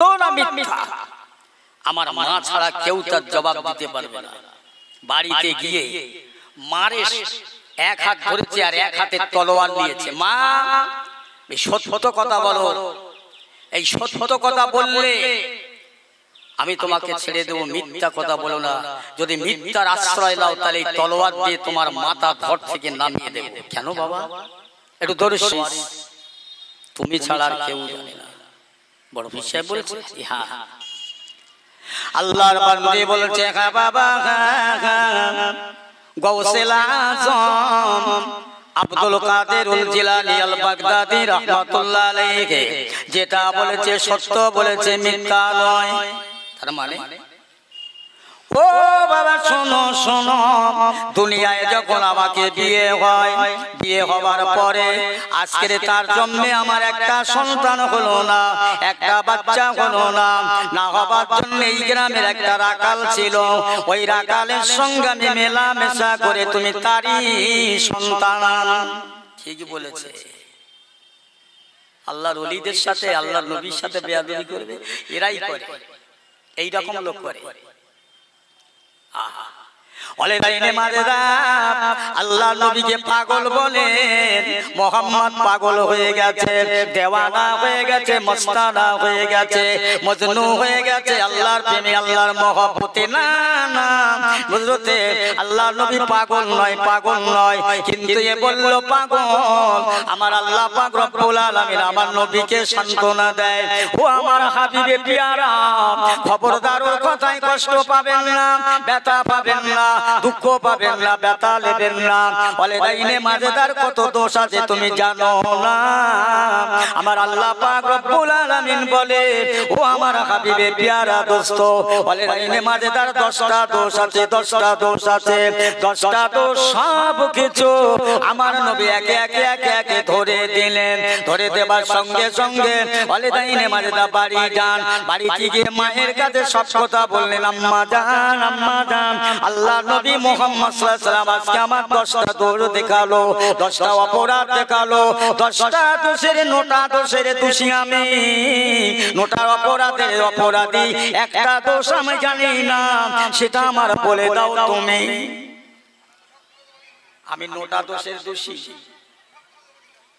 না মিথ্যা, আমার মা ছাড়া কেউ তার জবাব দিতে পারবে না। বাড়িতে গিয়ে মারে এক হাত ধরেছে আর এক হাতে তলোয়ার নিয়েছে। মা এই সত্য কথা বলো, এই সত্য কথা বললে আমি তোমাকে ছেড়ে দেবো, মিথ্যা কথা বলো না। যদি মিথ্যার আশ্রয় দাও তাহলে এই তলোয়ার দিয়ে তোমার মাথা ধর থেকে নামিয়ে দেবো। কেন বাবা? একটু দর্শি, তুমি ছাড়া আর কেউ জানে না। বড় বিষয় বলেছে। হ্যাঁ, আল্লাহর বান্দা বলেছে, হ্যাঁ বাবা, গাউসুল আজম আব্দুল কাদেরুল জিলানী আল বাগদাদী রাহমাতুল্লাহ আলাইহি যেটা বলেছে সত্য বলেছে, মিথ্যা নয়। তার মানে ও বাবা শোনো শোনো, দুনিয়ায় যখন আমাকে বিয়ে হয়, বিয়ে হবার পরে আজকের তার জন্মে আমার একটা সন্তান হলো না, একটা বাচ্চা হলো না। না হবার জন্য এই গ্রামের একটা রাখাল ছিল, ওই রাখালের সঙ্গে আমি মেলামেশা করে তুমি তারই সন্তান। ঠিক বলেছে। আল্লাহর ওলিদের সাথে, আল্লাহর নবীর সাথে বেয়াদবি করবে, এরাই করে, এই রকম লোক করে। আল্লাহ নবীকে পাগল বলেন, মোহাম্মদ পাগল হয়ে গেছে, দেওয়ানা হয়ে গেছে, মস্তানা হয়ে গেছে, মজনু হয়ে গেছে আল্লাহর প্রেমে, আল্লাহর মহব্বতে। না না বুঝতে, আল্লাহ নবী পাগল নয়, পাগল নয়, কিন্তু এ বলল পাগল। আমার আল্লাহ পাক রব্বুল আলামিন আমার নবীকে সান্ত্বনা দেয়, ও আমার হাবিবে পিয়ারা, খবরদার ওর কথায় কষ্ট পাবেন না, ব্যথা পাবেন না, দুঃখ পাবেন না, ব্যথা নেবেন না। বলে লাইনে মাঝে তার কত দোষ আছে তুমি জানো না। আমার আল্লাহ পাক রব্বুল আলামিন বলে, ও আমার হাবিবে পিয়ারা দোস্ত, বলে লাইনে মাঝে তার 10টা দোষ আছে, 10টা দোষ আছে, 10টা দোষ সব কিছু আমার নবী একে একে একে একে ধরে দিলেন। ধরে দেবার সঙ্গে সঙ্গে বলে লাইনে মাঝে তা বাড়ি যান, বাড়িতে গিয়ে মায়ের কাছে সব কথা বললেন, আম্মা জান, আম্মা জান, আল্লাহ নবী মুহাম্মদ সাল্লাল্লাহু আলাইহি ওয়াসাল্লাম আজকে আমার 10টা দোষ দেখালো, 10টা অপরাধ দেখালো, 10টা দোষের নোটা দোষের দোষী আমি, নোটা অপরাধের অপরাধী, একটা দোষ আমি জানি না, সেটা আমার বলে দাও তুমি। আমি নোটা দোষের দোষী,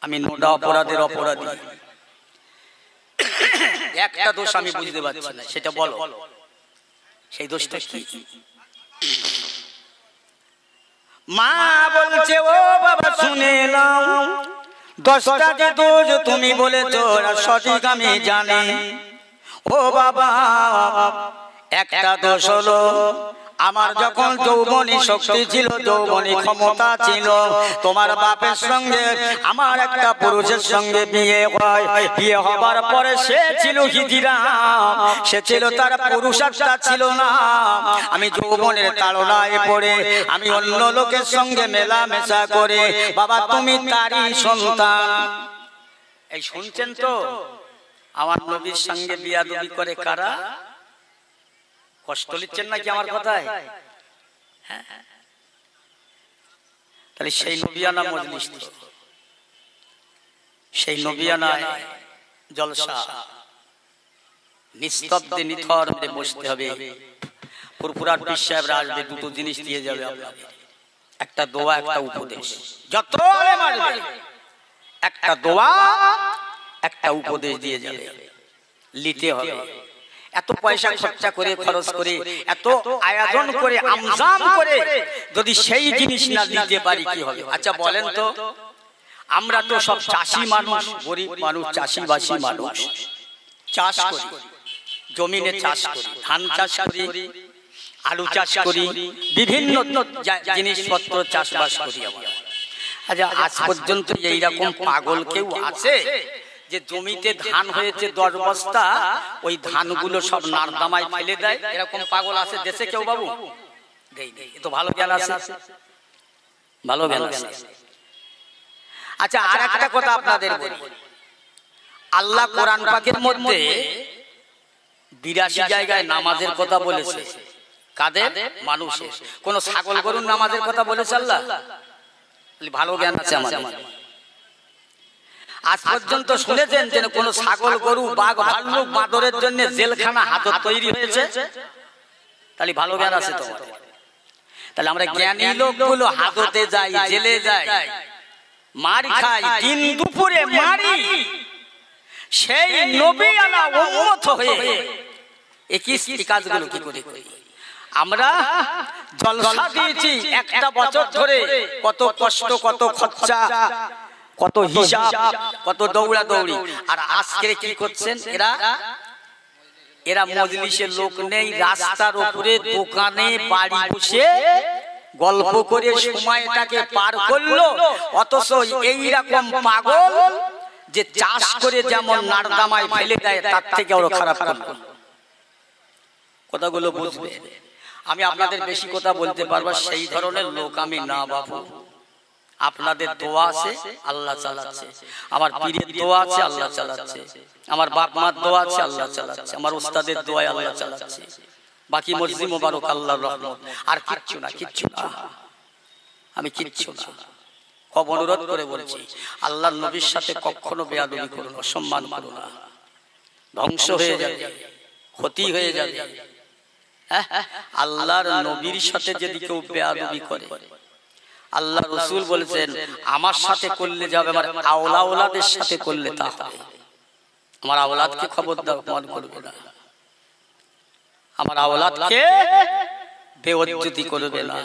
আমি নোটা অপরাধের অপরাধী, একটা দোষ আমি বুঝতে পারছি না, সেটা বলো। সেই দোষটা কি? মা বলছে, ও বাবা শুনে নাও, 10টা যে দোষ তুমি বলেছো সঠিক আমি জানি। ও বাবা, একটা দোষ হলো আমার যখন যৌবনী শক্তি ছিল, যৌবনী ক্ষমতা ছিল, তোমার বাপের সঙ্গে আমার একটা পুরুষের সঙ্গে বিয়ে হয়। বিয়ে হবার পরে সে ছিল হিজড়া, সে ছিল, তার পুরুষার্থ ছিল না। আমি যৌবনের তাড়নায় পড়ে আমি অন্য লোকের সঙ্গে মেলামেশা করে, বাবা তুমি তারই সন্তান। এই শুনছেন তো, আমার নবীর সঙ্গে বিয়াদবি করে কারা? কষ্ট নিচ্ছেন নাকি আমার কথায়? তাহলে সেই নবিয়ানা মজলিস, সেই নবিয়ানা জলসা নিস্তব্ধে নিথর বসতে হবে। ফুরফুরার পীর সাহেবরা আসবে, দুটো জিনিস দিয়ে যাবে আপনাদের, একটা দোয়া, একটা উপদেশ। যত মারবে একটা দোয়া, একটা উপদেশ দিয়ে যাবে, নিতে হবে। এত পয়সা খরচা করে, খরচ করে, এত আয়োজন করে, আমজাম করে যদি সেই জিনিস না দিতে পারি কি হবে? আচ্ছা বলেন তো, আমরা তো সব চাষি মানুষ, গরিব মানুষ, চাষিবাসী মানুষ, চাষ করি, জমিনে চাষ করি, ধান চাষ করি, আলু চাষ করি, বিভিন্ন জিনিসপত্র চাষবাস করি। আচ্ছা আজ পর্যন্ত এইরকম পাগল কেউ আছে যে জমিতে ধান হয়েছে 10 বস্তা, ওই ধানগুলো সব নারদামায় ফেলে দেয়? এরকম পাগল আছে দেশে কেউ বাবু? দেই দেই, এ তো ভালো জ্ঞান আছে, ভালো জ্ঞান আছে। আচ্ছা আর একটা কথা আপনাদের বলি, আল্লাহ কোরআন পাকের মধ্যে 82 জায়গায় নামাজের কথা বলেছে। কাদের? মানুষের। কোন ছাগল গরুর নামাজের কথা বলেছে আল্লাহ? ভালো জ্ঞান আছে আমাদের। আজ পর্যন্ত শুনেছেন যে কোন ছাগল গরু বাঘ ভাল্লুক বাঁদরের জন্য জেলখানা হাজত তৈরি হয়েছে? তাহলে ভালো জ্ঞান আছে তো। তাহলে আমরা জ্ঞানী লোকগুলো হাজতে যাই, জেলে যাই, মার খাই, দিন দুপুরে মারি, সেই নবী আলা উম্মত হয়ে এই কাজগুলো কি করে করি? আমরা জলসা দিয়েছি একটা বছর ধরে, কত কষ্ট, কত খরচা, কত হিসাব, কত দৌড়া দৌড়ি, আর আজকে কি করছেন এরা? এরা মজলিসের লোক নেই, রাস্তার উপরে দোকানে বাড়ি বসে গল্প করে সময়টাকে পার করলো। অথচ এইরকম পাগল যে চাষ করে যেমন নারদামায় ফেলে দেয়, তার থেকে আরো খারাপ করলো। কথাগুলো বুঝবে। আমি আপনাদের বেশি কথা বলতে পারবো, সেই ধরনের লোক আমি না বাবু। আপনাদের দোয়া আছে, আল্লাহ চালাচ্ছে। আমার পীরের দোয়া আছে, আল্লাহ চালাচ্ছে। আমার বাপ মার দোয়া আছে, আল্লাহ চালাচ্ছে। আমার উস্তাদের দোয়ায় আল্লাহ চালাচ্ছে। বাকি মসজিদ মোবারক আল্লাহর রহমত। আর কিচ্ছু না, কিচ্ছু না, আমি কিচ্ছু না। খুব অনুরোধ করে বলছি, আল্লাহর নবীর সাথে কখনো বেয়াদবি করো না, অসম্মান করো না। ধ্বংস হয়ে যাবে, ক্ষতি হয়ে যাবে। আল্লাহর নবীর সাথে যদি কেউ বেয়াদবি করে, আল্লাহ রাসূল বলেছেন আমার সাথে করলে যাবে, আমার আওলাদের সাথে করলে তা হবে। আমার আওলাদকে খবরদার অপমান করবে না, আমার আওলাদকে বেইজ্জতি করবে না।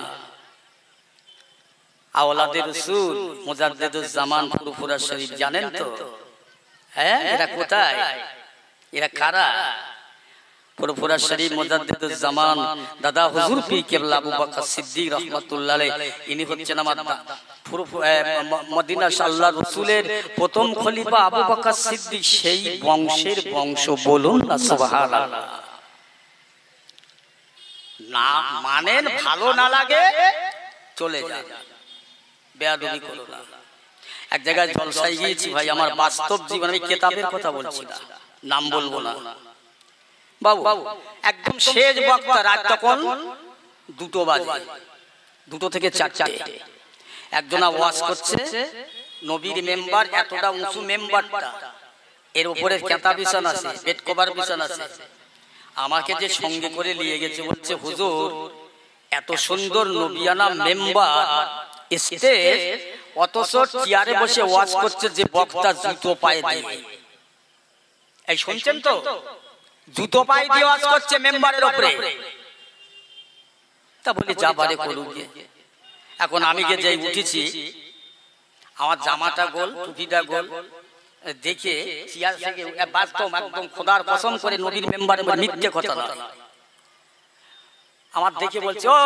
আওলাদে রাসূল মুজাদ্দিদুজ জামান ফুরফুরা শরীফ জানেন তো? হ্যাঁ, এরা কোথায়? এরা কারা? ফুরফুরা শরীফ মুজাদ্দিদুজ জামান দাদা হুজুর পীর কেবলা আবু বকর সিদ্দিক রাহমাতুল্লাহ আলাইহি, ইনি হচ্ছেন আমার মদিনা আল্লাহর রাসূলের প্রথম খলিফা আবু বকর সিদ্দিক, সেই বংশের বংশ। বলুন না সুবহানাল্লাহ। না মানেন, ভালো না লাগে চলে যান, বেয়াদবি করো না। এক জায়গায় জলসায় গিয়েছি ভাই, আমার বাস্তব জীবন, আমি কিতাবের কথা বলছি না, নাম বলবো না বাবু। একদম শেষ বক্তা, রাত তখন 2টো বাজে, 2টো থেকে 4টে। একজনা ওয়াজ করছে, নবীর মেম্বার, এতটা উঁচু মেম্বারটা, এর উপরে কেতা বিছানা আছে, বেড কভার বিছানা আছে। আমাকে যে সঙ্গে করে নিয়ে গেছে, বলছে হুজুর এত সুন্দর নবিয়ানা মেম্বার স্টেজ, অথচ চেয়ারে বসে ওয়াজ করছে যে বক্তা জুতো পায়ে দিয়ে। এই শুনছেন তো? জুতো পায়ে দিয়ে ওয়াজ করছে মেম্বারের উপরে। তা বলি যা পারে করুক। এখন আমি যে যাই উঠেছি, আমার জামাটা গোল, টুপিটা গোল দেখে চেয়ার থেকে বাস্তব একদম খোদার কসম করে নবীর মেম্বারের মিথ্যে কথা না, আমার দেখে বলছে ও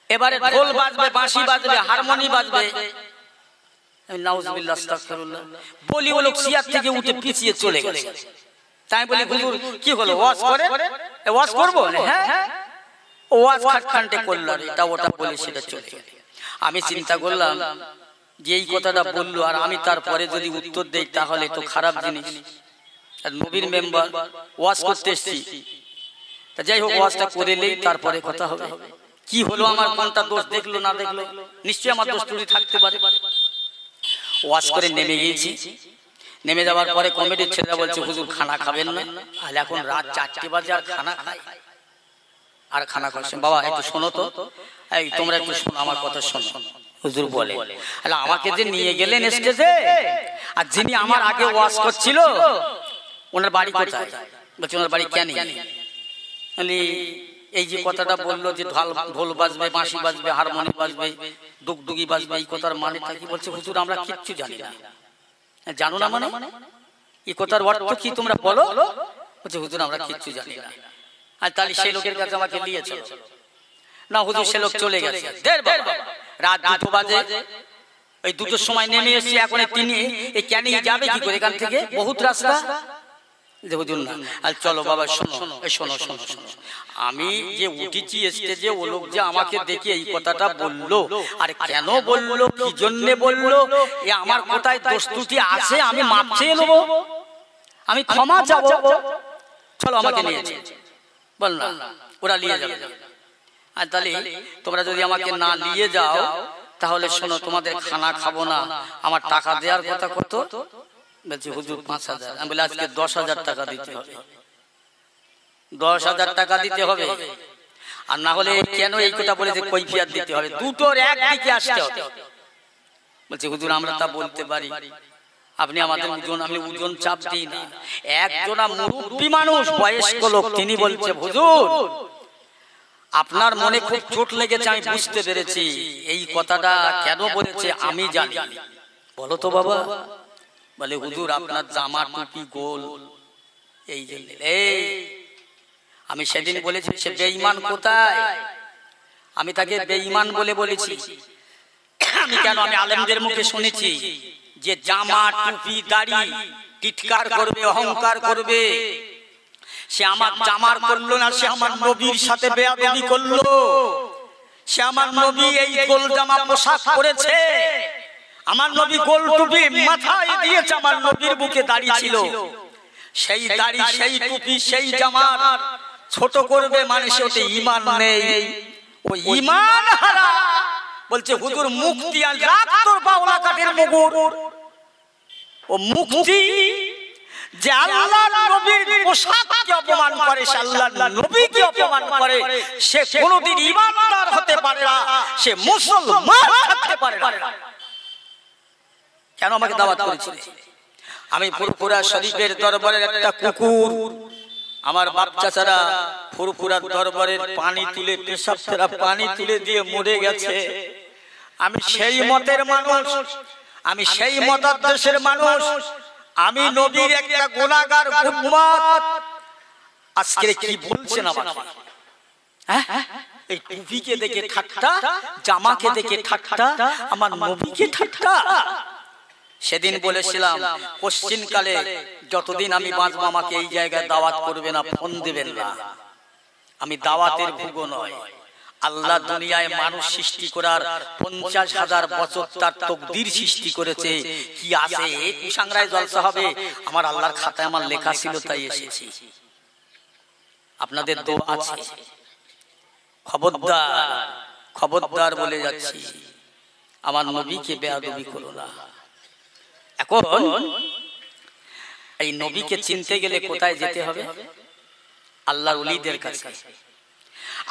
এবারে ঢোল বাজবে, বাঁশি বাজবে, হারমোনি বাজবে। নাউজুবিল্লাহ, আস্তাগফিরুল্লাহ বলি, ও লোক চেয়ার থেকে উঠে পিছিয়ে চলে গেছে। তাই বলি হুজুর কি হলো, ওয়াজ করে? ওয়াজ করবো? হ্যাঁ, ওয়াজ খাটখান্ডে করলো, এটা ওটা বলে সেটা চলে গেল। আমি চিন্তা করলাম যে এই কথাটা বললো, আর আমি তারপরে যদি উত্তর দেই তাহলে তো খারাপ জিনিস। নবীর মেম্বার ওয়াজ করতে এসেছি, তা যাই হোক ওয়াজটা করে নেই, তারপরে কথা হবে। কি হলো, আমার কোনটা দোষ দেখলো না দেখলো, নিশ্চয়ই আমার দোষ ত্রুটি থাকতে পারে। ওয়াজ করে নেমে গিয়েছি। নেমে যাওয়ার পরে কমিটির ছেলেরা বলছে হুজুর খানা খাবেন না? আর এখন রাত 4টে বাজে, আর খানা খাই? আর খানা খাচ্ছেন? বাবা একটু শোনো তো, এই তোমরা একটু শোনো, আমার কথা শোনো। হুজুর বলে, আরে আমাকে যে নিয়ে গেলেন স্টেজে, আর যিনি আমার আগে ওয়াজ করছিল ওনার বাড়ি কোথায়? বলছে ওনার বাড়ি কেন? এই যে কথাটা বললো যে ঢোল বাজবে, বাঁশি বাজবে, হারমোনি বাজবে, ডুগডুগি বাজবে, এই কথার মানেটা কি? বলছে হুজুর আমরা কিচ্ছু জানি না। জানো না মানে? এই কথার অর্থ কি তোমরা বলো? বলছে হুজুর আমরা কিচ্ছু জানি না। আর তাহলে সেই লোকের কাছে আমাকে নিয়ে চলো। না হুজুর সে লোক চলে গেছে। রাত 2টো বাজে, ওই 2টোর সময় নেমে এসেছি। এখন তিনি এই কেন যাবে কি করে এখান থেকে? বহুত রাস্তা। হুজুর না, আর চলো বাবা শোনো, শোনো শোনো শোনো, আমি যে উঠেছি স্টেজে, ও লোক যে আমাকে দেখে এই কথাটা বললো, আর কেন বললো, কি জন্য বললো, এ আমার কোথায় দোষ ত্রুটি আছে আমি মাপ চেয়ে নেবো, আমি ক্ষমা চাবো। চলো আমাকে নিয়ে বল না, ওরা নিয়ে যাবে। আর তাহলে তোমরা যদি আমাকে না নিয়ে যাও তাহলে শোনো তোমাদের খানা খাবো না, আমার টাকা দেওয়ার কথা কত? বলছি হুজুর 5,000। আমি বলি আজকে 10,000 টাকা দিতে হবে, 10,000 টাকা দিতে হবে। আর না হলে কেন এই কথা বলেছে কৈফিয়ত দিতে হবে, দুটোর একদিকে আসতে হবে। বলছে হুজুর আমরা তা বলতে পারি, আপনি আমাদের ওজন, আমি ওজন চাপ দিই না। একজনা মুরব্বী মানুষ, বয়স্ক লোক, তিনি বলছে হুজুর আপনার মনে খুব চোট লেগেছে, আমি বুঝতে পেরেছি, এই কথাটা কেন বলেছে আমি জানি। বলো তো বাবা। বলে হুজুর আপনার জামা টুপি গোল, এই যে এই আমি সেদিন বলেছি সে বেঈমান কোথায়, আমি তাকে বেঈমান বলে বলেছি। আমি কেন, আমি আলেমদের মুখে শুনেছি যে জামা টুপি দাড়ি টিটকার করবে, অহংকার করবে, সে আমার জামার করলো না, সে আমার নবীর সাথে বেয়াদবি করলো। সে আমার নবী এই গোল জামা পোশাক পরেছে, আমার নবী গোল টুপি মাথায় দিয়েছে, আমার নবীর বুকে দাড়ি ছিল, সেই দাড়ি সেই টুপি সেই জামার ছোট করবে মানে সে ওতে ঈমান নেই, ও ঈমান হারা। বলছে হুজুর মুক্তি আর রাখ তোর বাউলা কাঠের মুগুর, ও মুক্তি যে আল্লাহর নবীর পোশাককে অপমান করে, সে আল্লাহর নবীকে অপমান করে, সে কোনোদিন ঈমানদার হতে পারে না, সে মুসলমান থাকতে পারে না। কেন আমাকে দাওয়াত করেছিল? আমি ফুরফুরা শরীফের দরবারের একটা কুকুর, আমার বাপ চাচারা ফুরফুরার দরবারের পানি তুলে, পেশাব ফেরা পানি তুলে দিয়ে মরে গেছে। আমি সেই মতের মানুষ, আমি সেই মতাদর্শের মানুষ, আমি নবীর একটা গুনাহগার উম্মত। আজকে কি বলছেন আমাকে? হ্যাঁ, এই টুপিকে দেখে ঠাট্টা, জামাকে দেখে ঠাট্টা, আমার নবীকে ঠাট্টা। সেদিন বলেছিলাম পশ্চিমকালে যতদিন আমি বাঁচবো আমাকে এই জায়গায় দাওয়াত করবে না, ফোন দেবেন না। আমি দাওয়াতের ভুগো নয়। আল্লাহ দুনিয়ায় মানুষ সৃষ্টি করার 50,000 বছর তার তকদির সৃষ্টি করেছে। কি আছে এই কুসাংরায় জলসা হবে, আমার আল্লাহর খাতায় আমার লেখা ছিল তাই এসেছি। আপনাদের দোয়া আছে, খবরদার খবরদার বলে যাচ্ছি, আমার নবীকে বেয়াদবি করো না। এখন এই নবীকে চিনতে গেলে কোথায় যেতে হবে? আল্লাহর ওলিদের কাছে।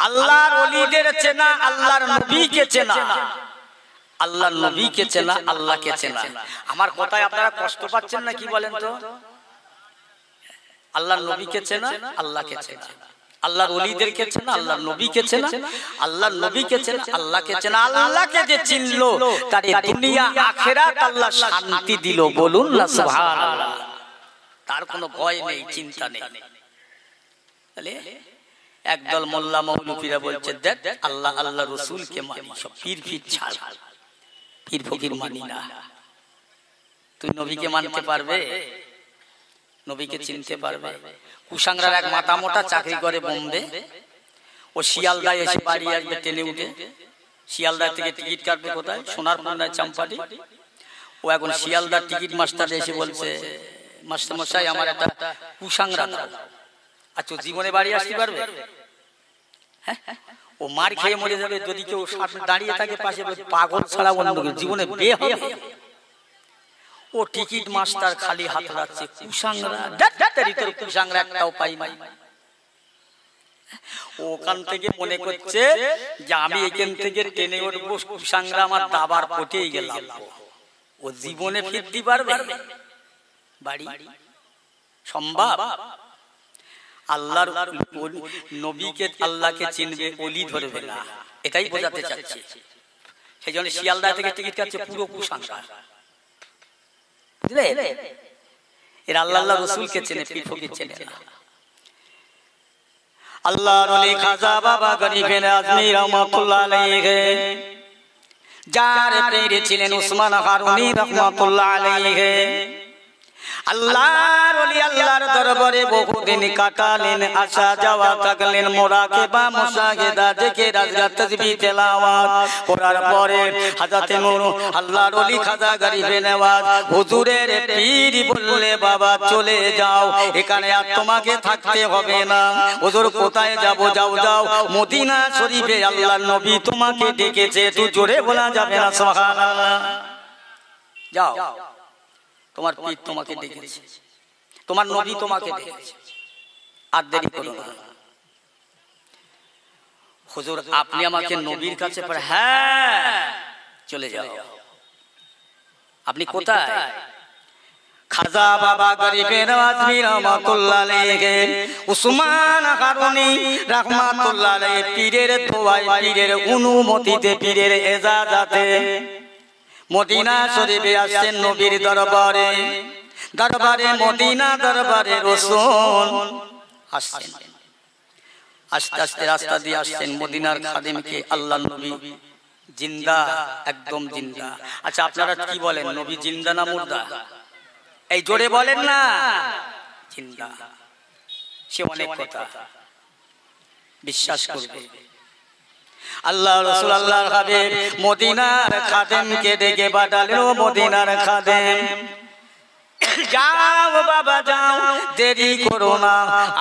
আল্লাহর ওলিদের চেনা, আল্লাহর নবীকে চেনা, আল্লাহর নবীকে চেনা, আল্লাহকে চেনা। আমার কথায় আপনারা কষ্ট পাচ্ছেন না কি বলেন তো? আল্লাহর নবীকে চেনা, আল্লাহকে চেনা, আল্লাহর ওলিদেরকে চেনা, আল্লাহর নবীকে চেনা, আল্লাহর নবীকে চেনা, আল্লাহকে চেনা। আল্লাহকে যে চিনলো তার দুনিয়া আখিরাত আল্লাহ শান্তি দিল। বলুন না সুবহানাল্লাহ। তার কোনো ভয় নেই, চিন্তা নেই। তাহলে একদল মোল্লা মৌলভীরা বলছে দেখ আল্লাহ আল্লাহ রসুলকে মানি, সব পীর ফির ছাড়, পীর ফকির মানি না। তুই নবীকে মানতে পারবে? নবীকে চিনতে পারবে? কুসাংরার এক মাথা মোটা চাকরি করে বোম্বে, ও শিয়ালদায় এসে বাড়ি আসবে ট্রেনে উঠে। শিয়ালদা থেকে টিকিট কাটবে কোথায়? সোনারপুর নয় চাম্পাটি। ও এখন শিয়ালদার টিকিট মাস্টার এসে বলছে মাস্টার মশাই আমার একটা কুসাংরা দাও। আচ্ছা জীবনে বাড়ি আসতে পারবে? ও মার খেয়ে মরে যাবে যদি কেউ সামনে দাঁড়িয়ে থাকে পাশে, পাগল ছাড়া অন্য জীবনে বিয়ে হবে। ও টিকিট মাস্টার খালি হাত রাখছে, কুসাংরা কুসাংরা একটাও পাই নাই। ওখান থেকে মনে করছে যে আমি এখান থেকে ট্রেনে উঠবো, কুসাংরা আমার দাবার পটেই গেলাম। ও জীবনে ফিরতে পারবে বাড়ি? সম্ভব? আল্লাহর নবীকে আল্লাহকে চিনবে, ওলি ধরবে না, এটাই বোঝাতে চাচ্ছে। সেই জন্য শিয়ালদা থেকে টিকিট কাটছে পুরো কুসাংরা। বুঝলে? এর আল্লাহ আল্লাহ রসুলকে চেনে, পীর ফকির চেনে না। আল্লাহর ওলি খাজা বাবা গরিব আজমি রহমাতুল্লাহ আলাইহি, যার পীর ছিলেন উসমান হারুনি রহমাতুল্লাহ আলাইহি, আল্লাহর ওলি আল্লাহর দরবারে বহুদিন কাটালেন, আসা যাওয়া থাকলেন, মুরাকাবা মুশাহিদা জিকির আজকার তাসবিহ তেলাওয়াত করার পরে হযরত নূর আল্লাহর ওলি খাজা গরিবে নওয়াজ হুজুরের পীর বললে বাবা চলে যাও, এখানে আর তোমাকে থাকতে হবে না। হুজুর কোথায় যাব? যাও যাও মদিনা শরীফে আল্লাহর নবী তোমাকে ডেকেছে, একটু জোরে বলা যাবে না সুবহানাল্লাহ। যাও, তোমার পীর তোমাকে ডেকেছে, তোমার নবী তোমাকে ডেকেছে, আর দেরি করো না। হুজুর আপনি আমাকে নবীর কাছে পাঠান? হ্যাঁ চলে যাও। আপনি কোথায়? খাজা বাবা গরিবে নওয়াজ মীর রহমাতুল্লাহ আলাইহি, উসমান হারুনি রাহমাতুল্লাহ আলাইহি পীরের দোয়ায়, পীরের অনুমতিতে, পীরের ইজাজতে মদিনা শরীফে আসছেন নবীর দরবারে, দরবারে মদিনা, দরবারে রাসূল আসছেন। আস্তে আস্তে রাস্তা দিয়ে আসছেন, মদিনার খাদেমকে আল্লাহর নবী জিন্দা, একদম জিন্দা। আচ্ছা আপনারা কি বলেন, নবী জিন্দা না মুর্দা? এই জোরে বলেন না। জিন্দা। সে অনেক কথা বিশ্বাস করবে। আল্লাহ রাসূল আল্লাহর হাবিব মদিনার খাদেমকে ডেকে পাঠালেন, ও মদিনার খাদেম যাও বাবা যাও, দেরি করো না।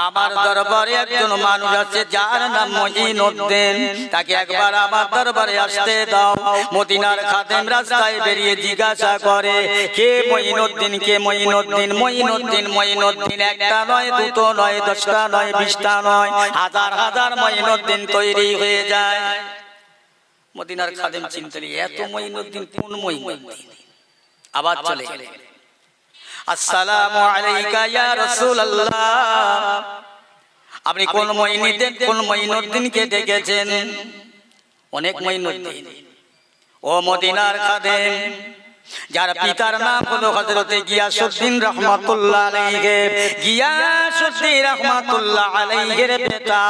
আমার দরবারে একজন মানুষ আছে যার নাম মঈনুদ্দিন, তাকে একবার আমার দরবারে আসতে দাও। মদিনার খাদেম রাস্তায় বেরিয়ে জিজ্ঞাসা করে, কে মঈনুদ্দিন, কে মঈনুদ্দিন? মঈনুদ্দিন মঈনুদ্দিন একটা নয়, দুটো নয়, 10টা নয়, 20টা নয়, হাজার হাজার মঈনুদ্দিন তৈরি হয়ে যায়। মদিনার খাদেম চিন্তা, এত মঈনুদ্দিন কোন মঈনুদ্দিন? আবার চলে গেলেন, আসসালামু আলাইকা ইয়া রাসূলুল্লাহ, আপনি কোন মঈনুদ্দিন, কোন মঈনুদ্দিনকে ডেকেছেন? অনেক মঈনুদ্দিন। ও মদিনার খাদেম, যার পিতার নাম হলো হযরতে গিয়াসউদ্দিন রাহমাতুল্লাহ আলাইহি, গিয়াসউদ্দিন রাহমাতুল্লাহ আলাইহির পিতা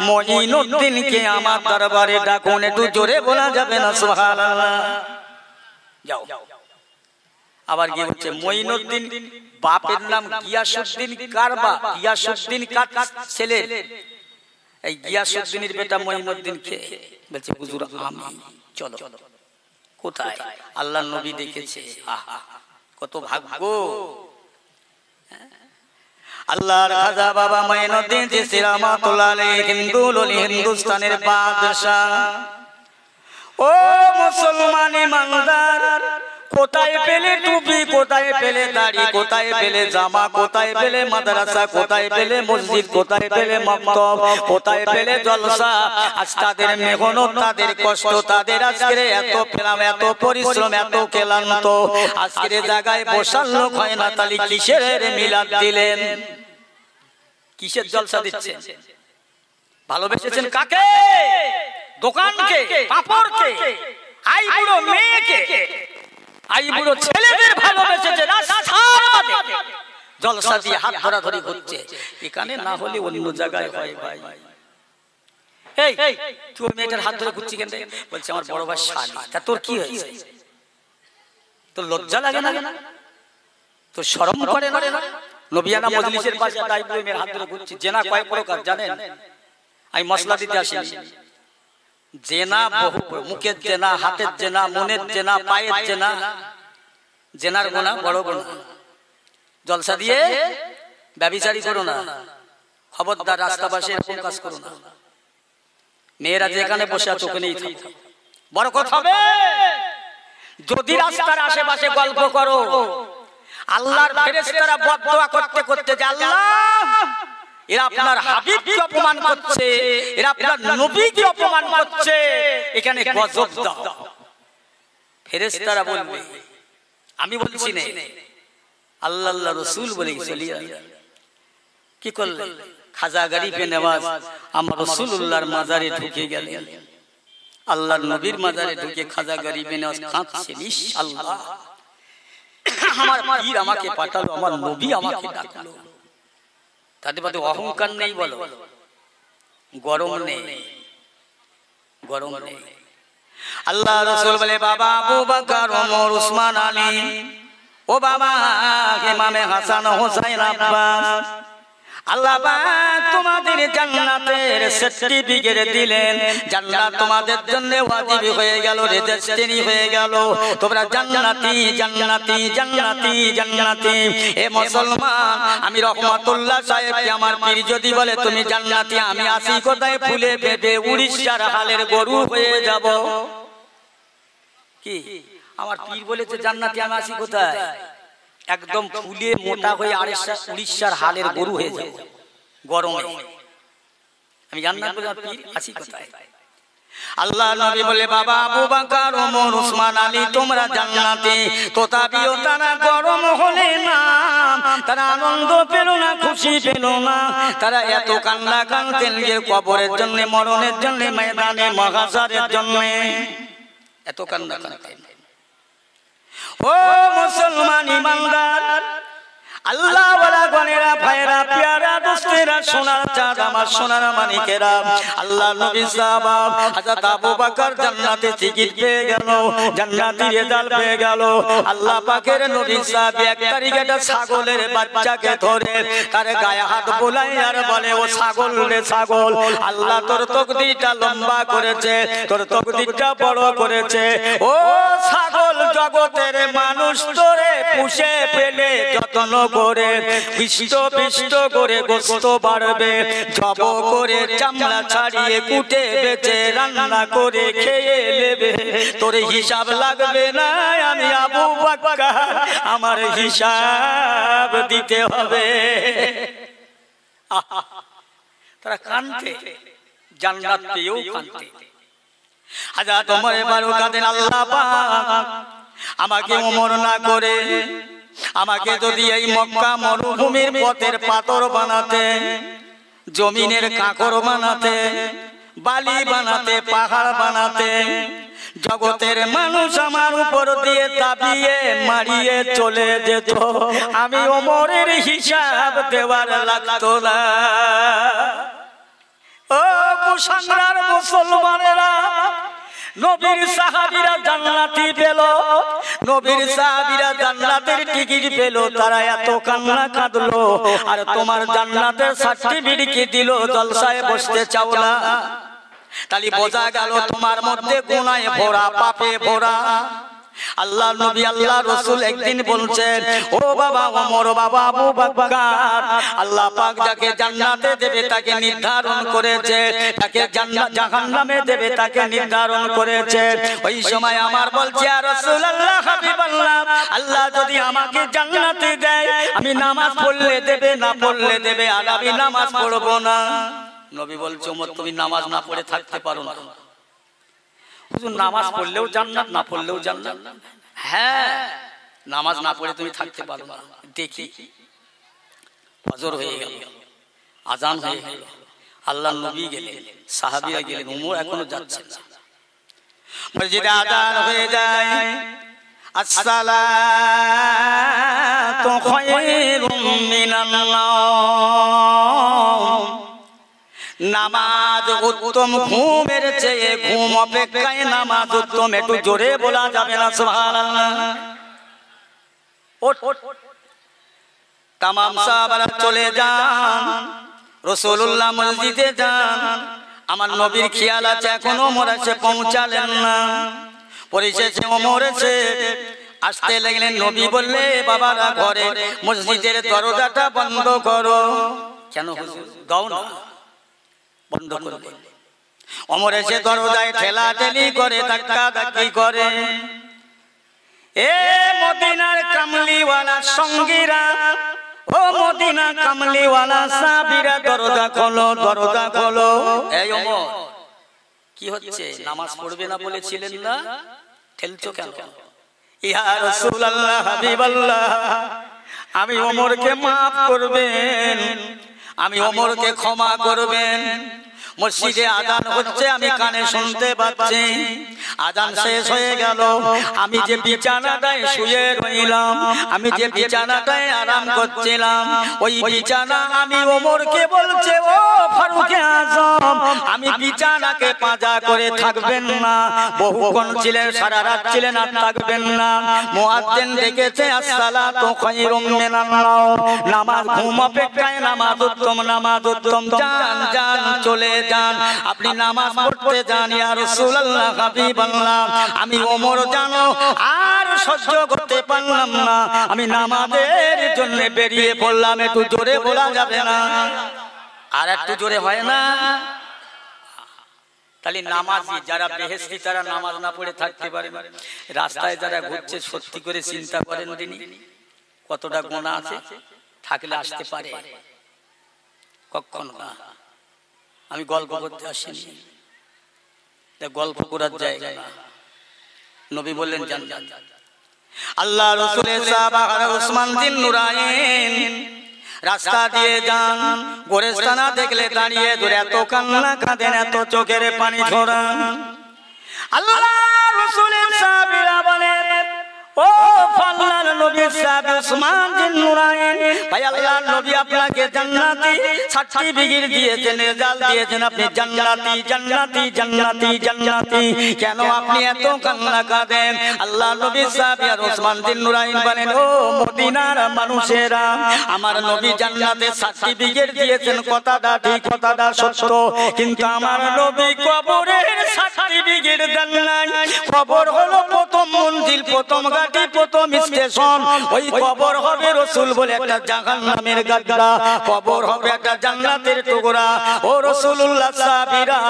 মঈনুদ্দিনকে আমার দরবারে ডাকুন। একটু জোরে বলা যাবে না সুবহানাল্লাহ? যাও। আবার গিয়ে বলছে মঈনুদ্দিন বাপের নাম গিয়াসউদ্দিন, কার বাপ? গিয়াসউদ্দিন কার ছেলে? এই গিয়াসউদ্দিনের বেটা মঈনুদ্দিন কে? বলছে হুজুর আমি। চলো। কোথায়? আল্লাহর নবী দেখেছে। আহা কত ভাগ্য! আল্লাহর খাজা বাবা মঈনুদ্দিন চিশতি রাহমাতুল্লাহ আলাইহি হিন্দুস্তানের বাদশা। ও মুসলমান ইমানদার, কোথায় পেলে টুপি, কোথায় পেলে দাড়ি, কোথায় পেলে জামা, কোথায় পেলে মাদ্রাসা, কোথায় পেলে মসজিদ, কোথায় পেলে মক্তব, কোথায় পেলে জলসা? আজ তাদের মেহনত, তাদের কষ্ট, তাদের আজকের এত পেলাম, এত পরিশ্রম, এত ক্লান্ত, আজকের জায়গায় বসার লোক হয় না, তাহলে কিসের মিলাদ দিলেন? কিসের জলসা দিচ্ছেন? ভালোবেসেছেন কাকে? দোকানকে, পাপড়কে, আই বুড়ো মেয়েকে, আই বুড়ো ছেলেদের ভালোবেসেছে, জলসা দিয়ে হাত ধরাধরি করছে। এখানে না হলে অন্য জায়গায় হয় ভাই। এই তুই মেয়েটার হাত ধরে ঘুরছি কেন? বলছে আমার বড় ভাই শালি। তা তোর কি হয়েছে? তোর লজ্জা লাগে না? তোর শরম করে না? নবিয়ানা মজলিসের পাশে দাঁড়িয়ে মেয়ের হাত ধরে ঘুরছি। জেনা কয় প্রকার জানেন? আমি মশলা দিতে আসিনি। জেনা বহু, মুখের জেনা, হাতের জেনা, মনের জেনা, পায়ের জেনা। জেনার গোনা বড় গোনা। জলসা দিয়ে ব্যভিচারী করো না, খবরদার। রাস্তা পাশে এরকম কাজ করো না। মেয়েরা যেখানে বসে আছে ওখানেই থাকো, বরকত হবে। যদি রাস্তার আশেপাশে গল্প করো, আল্লাহর ফেরেশতারা বদদোয়া করতে করতে যে আল্লাহ এরা আপনার হাবিবকে অপমান করছে, এরা আপনার নবীকে অপমান করছে, এখানে গজব দাও। ফেরেশতারা বলবে, আমি বলছি না, আল্লাহ আল্লাহ রাসূল বলে চলিয়া। কি করলেন? খাজা গরিবে নওয়াজ আমার রাসূলুল্লাহর মাজারে ঢুকে গেলেন। আল্লাহর নবীর মাজারে ঢুকে খাজা গরিবে নওয়াজ কাঁদছেন, ইনশাআল্লাহ আমার পীর আমাকে পাঠালো, আমার নবী আমাকে ডাকলো। তাদের মধ্যে অহংকার নেই, বলো গরম নেই, গরম নেই। আল্লাহ রাসূল বলে বাবা আবু বকর, ওমর, উসমান, আলী ও বাবা ইমামে হাসান হোসেন আব্বাস, আল্লাহ পাক তোমাদের জান্নাতের সার্টিফিকেট দিলেন। জান্নাত তোমাদের জন্য ওয়াজিব হয়ে গেল, রেজিস্ট্রি হয়ে গেল। তোমরা জান্নাতি জান্নাতি জান্নাতি জান্নাতি। এ মুসলমান, আমি রহমাতুল্লাহ সাহেবকে আমার পীর যদি বলে তুমি জান্নাতি, আমি আসি কোথায় ফুলে ফেপে উড়িষ্যার হালের গরু হয়ে যাব। কি আমার পীর বলেছে জান্নাতি, আমি আসি কোথায়? একদম ফুলে মোটা হয়ে উড়িষ্যার হালের গরু হয়ে যাব গরমে। আমি জান্নাত বলে পীর আসি কোথায়? আল্লাহ নবী বলে বাবা আবু বকর ওমর উসমান আলী তোমরা জান্নাতি। তথাপিও তারা গরম হলে না, তারা আনন্দ পেল না, খুশি পেল না। তারা এত কান্না কাঁদতেন যে কবরের জন্য, মরণের জন্য, ময়দানে মাহশারের জন্য এত কান্না কাঁদতেন। ও মুসলমান ইমানদার, আল্লাহ ওয়ালা গনেরা ভাইরা প্যারা দোস্তেরা সোনার চাঁদ আমার সোনার মানিকেরা, আল্লাহ নবী সাহাবা হযরত আবু বকর জান্নাতে টিকিট পেয়ে গেল, জান্নাতি রেজাল্ট পেয়ে গেল। আল্লাহ পাকের নবী সাহাবী এক তারিখে একটা ছাগলের বাচ্চাকে ধরে তার গায়ে হাত বোলায় আর বলে ও ছাগল রে ছাগল, আল্লাহ তোর তকদিরটা লম্বা করেছে, তোর তকদিরটা বড় করেছে। ও ছাগল, জগতের মানুষ তোরে পুষে পেলে যত্ন করে পিষ্ট পিষ্ট করে গোশত বাড়বে, জব করে চামড়া ছাড়িয়ে কুটে বেচে রান্না করে খেয়ে নেবে, তোর হিসাব লাগবে না। আমি আবু বকর, আমার হিসাব দিতে হবে। তারা কাঁদতে, জান্নাত পেয়েও কাঁদতে। হযরত ওমর ফারুক কাঁদেন, আল্লাহ পাক আমাকে ওমর না করে আমাকে যদি এই মক্কা মরুভূমির পথের পাথর বানাতে, জমিনের কাঁকড় বানাতে, বালি বানাতে, পাহাড় বানাতে, জগতের মানুষ আমার উপর দিয়ে দাবিয়ে মারিয়ে চলে যেত, আমি ওমরের হিসাব দেওয়ার লাগতো না। ও মুসলমান মুসলমানেরা, নবীর সাহাবীরা জান্নাতি পেল, নবীর সাহাবীরা জান্নাতের টিকিট পেল, তারা এত কান্না কাঁদলো। আর তোমার জান্নাতের সার্টিফিকেট দিল, জলসায় বসতে চাও না। তাহলে বোঝা গেল তোমার মধ্যে গুনাহে ভরা, পাপে ভরা। আল্লাহ নবী আল্লাহ রাসূল একদিন বলছেন, ও বাবা ওমর, বাবা আবু বকর, আল্লাহ পাক যাকে জান্নাতে দেবে তাকে নির্ধারণ করেছে, তাকে জাহান্নামে দেবে তাকে নির্ধারণ করেছে। ওই সময় আমার বলছে, ইয়া রাসূলুল্লাহ, হাবিবাল্লাহ, আল্লাহ যদি আমাকে জান্নাতে দেয়, আমি নামাজ পড়লে দেবে, না পড়লে দেবে, আর আমি নামাজ পড়ব না। নবী বলছে, ওমর তুমি নামাজ না পড়ে থাকতে পারো না। হুজুর নামাজ পড়লেও জান্নাত, না পড়লেও জান্নাত? হ্যাঁ, নামাজ না পড়ে তুমি থাকতে পারো না। দেখি ফজর হয়ে গেল, আজান হয়ে গেল, আল্লাহ নবী গেলেন, সাহাবীরা গেলেন, ওমর এখনো যাচ্ছে না। মসজিদে আজান হয়ে যায়, আসসালাতু খায়রুম মিনান নাওম, নামাজ উত্তম ঘুমের চেয়ে ঘুম অপেক্ষায় নামাজ উত্তম। একটু জোরে বলা যাবে না সুবহানাল্লাহ? তামাম সাহাবারা চলে যান, রাসূলুল্লাহ মসজিদে যান। আমার নবীর খেয়াল আছে এখনো ওমর এসে পৌঁছালেন না। পরিশেষে ওমর এসে আসতে লাগলেন। নবী বললে, বাবারা ঘরে মসজিদের দরজাটা বন্ধ করো। কেন হুজুর? দাও না, বন্ধ করবে। ওমর এসে দরজায় ঠেলাঠেলি করে, ধাক্কা ধাক্কি করে। এ মদিনার কামলিওয়ালা সঙ্গীরা, ও মদিনা কামলিওয়ালা সাহাবীরা, দরজা খোলো, দরজা খোলো। এই ওমর, কি হচ্ছে? নামাজ পড়বে না বলেছিলেন না, ঠেলছো কেন? ইয়া রাসূলুল্লাহ, হাবিবাল্লাহ, আমি ওমরকে মাফ করবেন, আমি ওমরকে ক্ষমা করবেন। মসজিদে আজান হচ্ছে, আমি কানে শুনতে পাচ্ছি। আজান শেষ হয়ে গেল, আমি যে বিছানাটায় শুয়ে রইলাম, আমি যে বিছানাটায় আরাম করছিলাম, ওই বিছানা আমি ওমরকে বলছে, ও ফারুক আজম, আমি বিছানাকে পাঁজা করে থাকবেন না, বহুক্ষণ ছিলেন, সারা রাত ছিলেন, আর থাকবেন না। মুয়াজ্জিন ডেকেছে আসসালাতু খায়রুম মিনান নাওম, নামাজ ঘুম অপেক্ষায় নামাজ উত্তম, নামাজ উত্তম। যান যান চলে যান, আপনি নামাজ পড়তে যান। ইয়া রাসূলুল্লাহ, হাবিবাল্লাহ, আমি ওমর জানো আর সহ্য করতে পারলাম না, আমি নামাজের জন্য বেরিয়ে পড়লাম। একটু জোরে বলা যাবে না? আর একটু জোরে হয় না? তাহলে নামাজি যারা বেহেশতি তারা নামাজ না পড়ে থাকতে পারে না। রাস্তায় যারা ঘুরছে সত্যি করে চিন্তা করেন দিনই কতটা গুনাহ আছে, থাকলে আসতে পারে? কখনো না। আমি গল্প করতে আসিনি, গল্প করার জায়গা না। নবী বললেন জান্নাত। আল্লাহ রাসূলের সাহাবা ওসমান বিন নুরাইন রাস্তা দিয়ে যান, গোরস্তানা দেখলে দাঁড়িয়ে ধরে এত কান্না কাঁদেন, এত চোখের পানি ঝরান। আল্লাহ রাসূলের সাহাবীরা বলেন, ও আল্লাহর নবীর সাহাবী ওসমান বিন নুরাইন, ভাই আল্লাহর নবী আপনাকে জান্নাতি সার্টিফিকেট দিয়েছেন, রেজাল্ট দিয়েছেন, আপনি জান্নাতি জান্নাতি জান্নাতি জান্নাতি, কেন আপনি এত কান্না কাঁদেন? আল্লাহর নবীর সাহাবী আর ওসমান বিন নুরাইন বলেন, ও মদিনার মানুষেরা, আমার নবী জান্নাতের সার্টিফিকেট দিয়েছেন, কথাটা ঠিক, কথাটা সত্য, কিন্তু আমার নবী কবরের সার্টিফিকেট দেন নাই। কবর হলো প্রথম মঞ্জিল, প্রথম ঘাটি, প্রথম স্টেশন। ওই কবর হবে রাসূল বলে একটা জাহান্নামের গাড্ডা, কবর হবে একটা জান্নাতের টুকরা। ও রাসূলুল্লাহ, সাহাবীরা,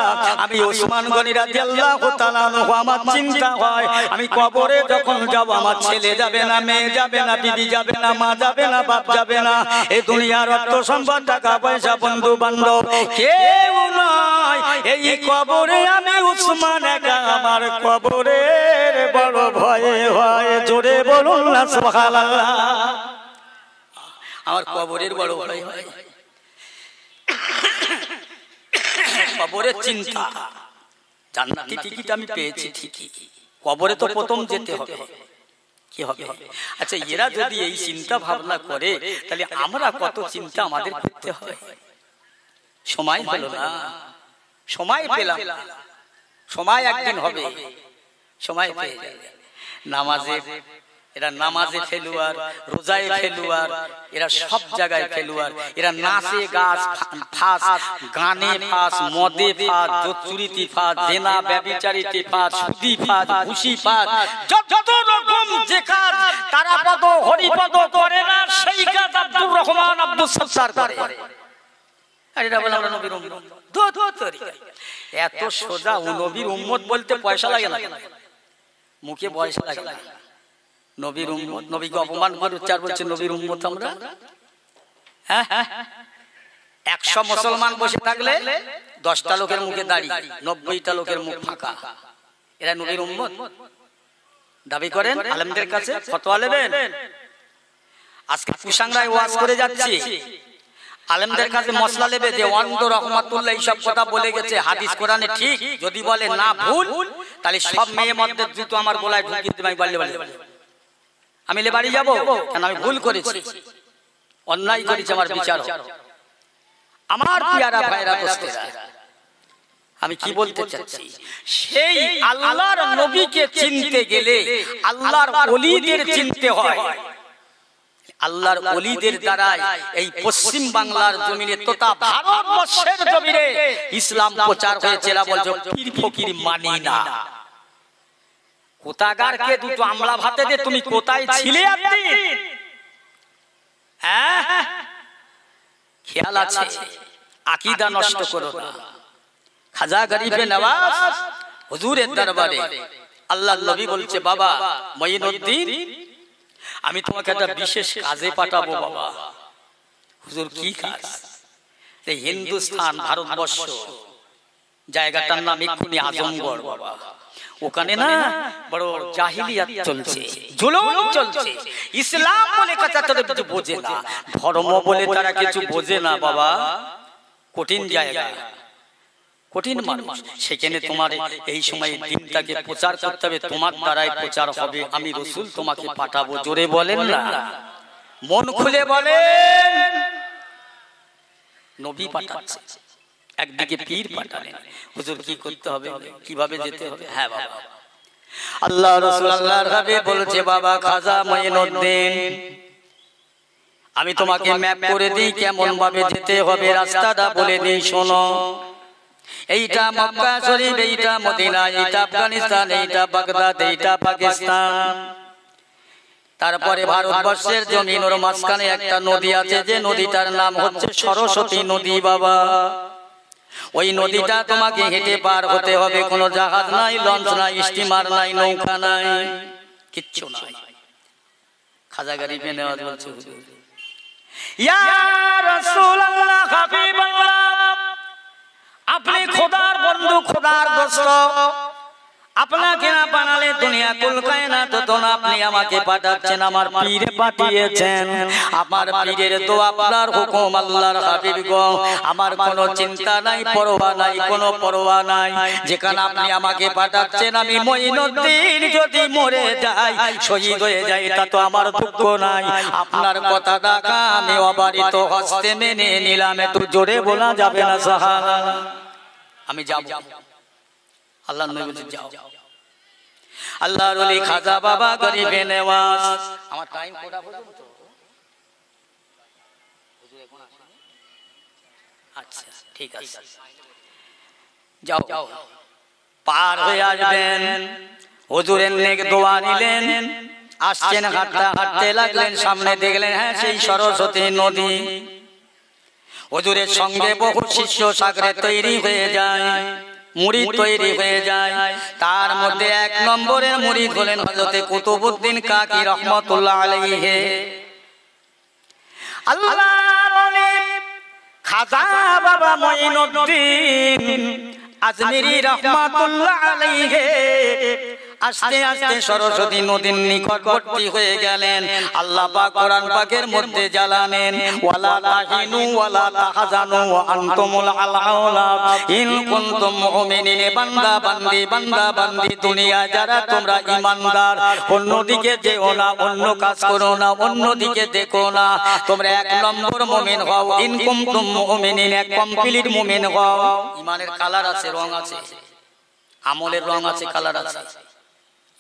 আমি ওসমান গনি রাদিয়াল্লাহু তাআলা আনহু, আমার চিন্তা হয় আমি কবরে যখন যাব, আমার ছেলে যাবে না, মেয়ে যাবে না, বিবি যাবে না, মা যাবে না, বাপ যাবে না, এই দুনিয়ার অর্থ সম্পদ, টাকা পয়সা, বন্ধু বান্ধব কেউ নয়। এই কবরে আমি ওসমান একা, আমার কবরের বড় ভয়ে হয়। জোরে বলুন না সুবহানাল্লাহ। আমার কবরের বড় ভয় হয়, কবরের চিন্তা। জান্নাতি টিকিট আমি পেয়েছি ঠিকই, কবরে তো প্রথম যেতে হবে, কি হবে? আচ্ছা, এরা যদি এই চিন্তা ভাবনা করে, তাহলে আমরা কত চিন্তা আমাদের করতে হয়। সময় হলো না, সময় পেলাম, সময় একদিন হবে, সময় পেয়ে যাবে। নামাজে এরা নামাজে ফেলুয়ার, রোজায় ফেলুয়ার, এরা সব জায়গায় ফেলুয়ার। এরা নাচে গাছ ফাঁস, গানে ফাঁস, মদে ফাঁস, চুরিতে ফাঁস, জেনা ব্যভিচারিতে ফাঁস, সুদি ফাঁস, ঘুষি ফাঁস, যত রকম যে কাজ তারাপদ হরিপদ করে না, সেই কাজ আব্দুর রহমান আব্দুল সত্তার করে। আর এরা বলে আমরা নবীর উম্মত। এত সোজা, ও নবীর উম্মত বলতে পয়সা লাগে না, মুখে পয়সা লাগে না। নবীর উম্মত, নবীকে অপমান করে উচ্চার বলছে নবীর উম্মত আমরা। হ্যাঁ, 100 মুসলমান বসে থাকলে 10টা লোকের মুখে দাড়ি, 90টা লোকের মুখ ফাঁকা। এরা নবীর উম্মত দাবি করেন? আলেমদের কাছে ফতোয়া নেবেন? আজকে কুসাংরায় ওয়াজ করে যাচ্ছে, আলেমদের কাছে মসলা নেবে যে অন্ধ রহমাতুল্লাহ এইসব কথা বলে গেছে, হাদিস কোরআনে ঠিক, যদি বলে না ভুল, তাহলে সব মেয়ে মধ্যে জুতো আমার গলায় ঢুকিয়ে দেবে। আমি বাড়ি আমি বাড়ি যাবো কেন? আমি ভুল করেছি, অন্যায় করেছি, আমার বিচার হোক। আমার পিয়ারা ভাইরা দোস্তেরা, আমি কি বলতে চাচ্ছি, সেই আল্লাহর নবীকে চিনতে গেলে আল্লাহর ওলিদের চিনতে হয়। আল্লাহর ওলিদের দ্বারাই এই পশ্চিম বাংলার জমিনে তথা ভারতবর্ষের জমিনে ইসলাম প্রচার হয়েছে। এরা বলছে পীর ফকির মানি না। কোথাকারকে দুটো আমলা ভাতে দে, তুমি কোথায় ছিলে একদিন? খেয়াল আছে, আকীদা নষ্ট করো না। খাজা গরিবে নওয়াজ হুজুরের দরবারে আল্লাহর নবী বলছে, বাবা মঈনুদ্দিন, আমি তোমাকে একটা বিশেষ কাজে পাঠাবো। বাবা হুজুর, কি কাজ? হিন্দুস্তান, ভারতবর্ষ, জায়গাটার নাম এক্ষুনি আজমগড়। বাবা ওখানে না বড় জাহিলিয়াত চলছে, জুলুম চলছে। ইসলাম বলে কথা তারা কিছু বোঝে না, ধর্ম বলে তারা কিছু বোঝে না। বাবা কঠিন জায়গা, কঠিন মানুষ। সেখানে তোমার এই সময় দিনটাকে প্রচার করতে হবে, তোমার দ্বারাই প্রচার হবে। আমি রাসূল তোমাকে পাঠাবো। জোরে বলেন না, মন খুলে বলেন। নবী পাঠাচ্ছে, একদিকে পীর পাঠালেন, হুজুর কি করতে হবে, কিভাবে যেতে হবে? হ্যাঁ বাবা, আল্লাহ রাসূল আল্লাহর হাবিব বলছে, বাবা খাজা মঈনুদ্দিন, আমি তোমাকে ম্যাপ করে দিই কেমন ভাবে যেতে হবে, রাস্তাটা বলে দিই, শোনো। এইটা মক্কা শরীফ, এইটা মদিনা, এইটা আফগানিস্তান, এইটা বাগদাদ, এইটা পাকিস্তান। তারপরে ভারতবর্ষের জমিন, ওর মাঝখানে একটা নদী আছে, যে নদীটার নাম হচ্ছে সরস্বতী নদী। বাবা ওই নদীটা তোমাকে হেঁটে পার হতে হবে, কোনো জাহাজ নাই, লঞ্চ নাই, স্টিমার নাই, নৌকা নাই, কিচ্ছু নাই। খাজা গাড়ি পেনে বলছে, ইয়া রাসূলুল্লাহ, হাবিবাল্লাহ, আপনি খোদার বন্ধু, খোদার দোস্ত, আপনাকে না বানালে দুনিয়া কুল কায়নাত হতো না। আপনি আমাকে পাঠাচ্ছেন, আমার পীর পাঠিয়েছেন, আমার পীরের তো আপনার হুকুম। আল্লাহর হাবিব গো, আমার কোনো চিন্তা নাই, পরোয়া নাই, কোনো পরোয়া নাই। যেখানে আপনি আমাকে পাঠাচ্ছেন, আমি মঈনুদ্দিন যদি মরে যাই, শহীদ হয়ে যাই, তা তো আমার দুঃখ নাই। আপনার কথা ডাকা আমি অবারিত হস্তে মেনে নিলাম। একটু জোরে বলা যাবে না সুবহানাল্লাহ? আমি যাব। আল্লাহর নবী বলেন, যাও। আল্লাহর ওলি খাজা বাবা গরিবে নেওয়াজ। আমার টাইম কোটা পর্যন্ত? হুজুর এখন আসেন? আচ্ছা ঠিক আছে, যাও। পার হয়ে আসবেন, হুজুরের নেক দোয়া নিলেন, আসছেন, হাঁটতে হাঁটতে লাগলেন, সামনে দেখলেন, হ্যাঁ সেই সরস্বতী নদী। হুজুরের সঙ্গে বহু শিষ্য সাগরে তৈরি হয়ে যায়, মুরিদ তৈরি হয়ে যায়। তার মধ্যে এক নম্বরের মুরিদ হলেন হযরতে কুতুবউদ্দিন কাকি রাহমাতুল্লাহ আলাইহি। আল্লাহর ওলি খাজা বাবা মঈনুদ্দিন আজমিরি রাহমাতুল্লাহ আলাইহি আস্তে আস্তে সরস্বতী নদীর নিকটবর্তী হয়ে গেলেন। আল্লাহ পাক কোরআন পাকের মধ্যে জানালেন, ওয়ালা তাহিনু ওয়ালা তাহজানু ওয়া আনতুমুল আলাউলা ইন কুনতুম মুমিনিন। বান্দা বান্দি, বান্দা বান্দি, দুনিয়া যারা তোমরা ঈমানদার, অন্যদিকে যেও না, অন্য কাজ করো না, অন্যদিকে দেখো না, তোমরা এক নম্বর মুমিন হও। ইন কুনতুম মুমিনিন, এক কমপ্লিট মুমিন হও। ঈমানের কালার আছে, রং আছে, আমলের রং আছে, কালার আছে,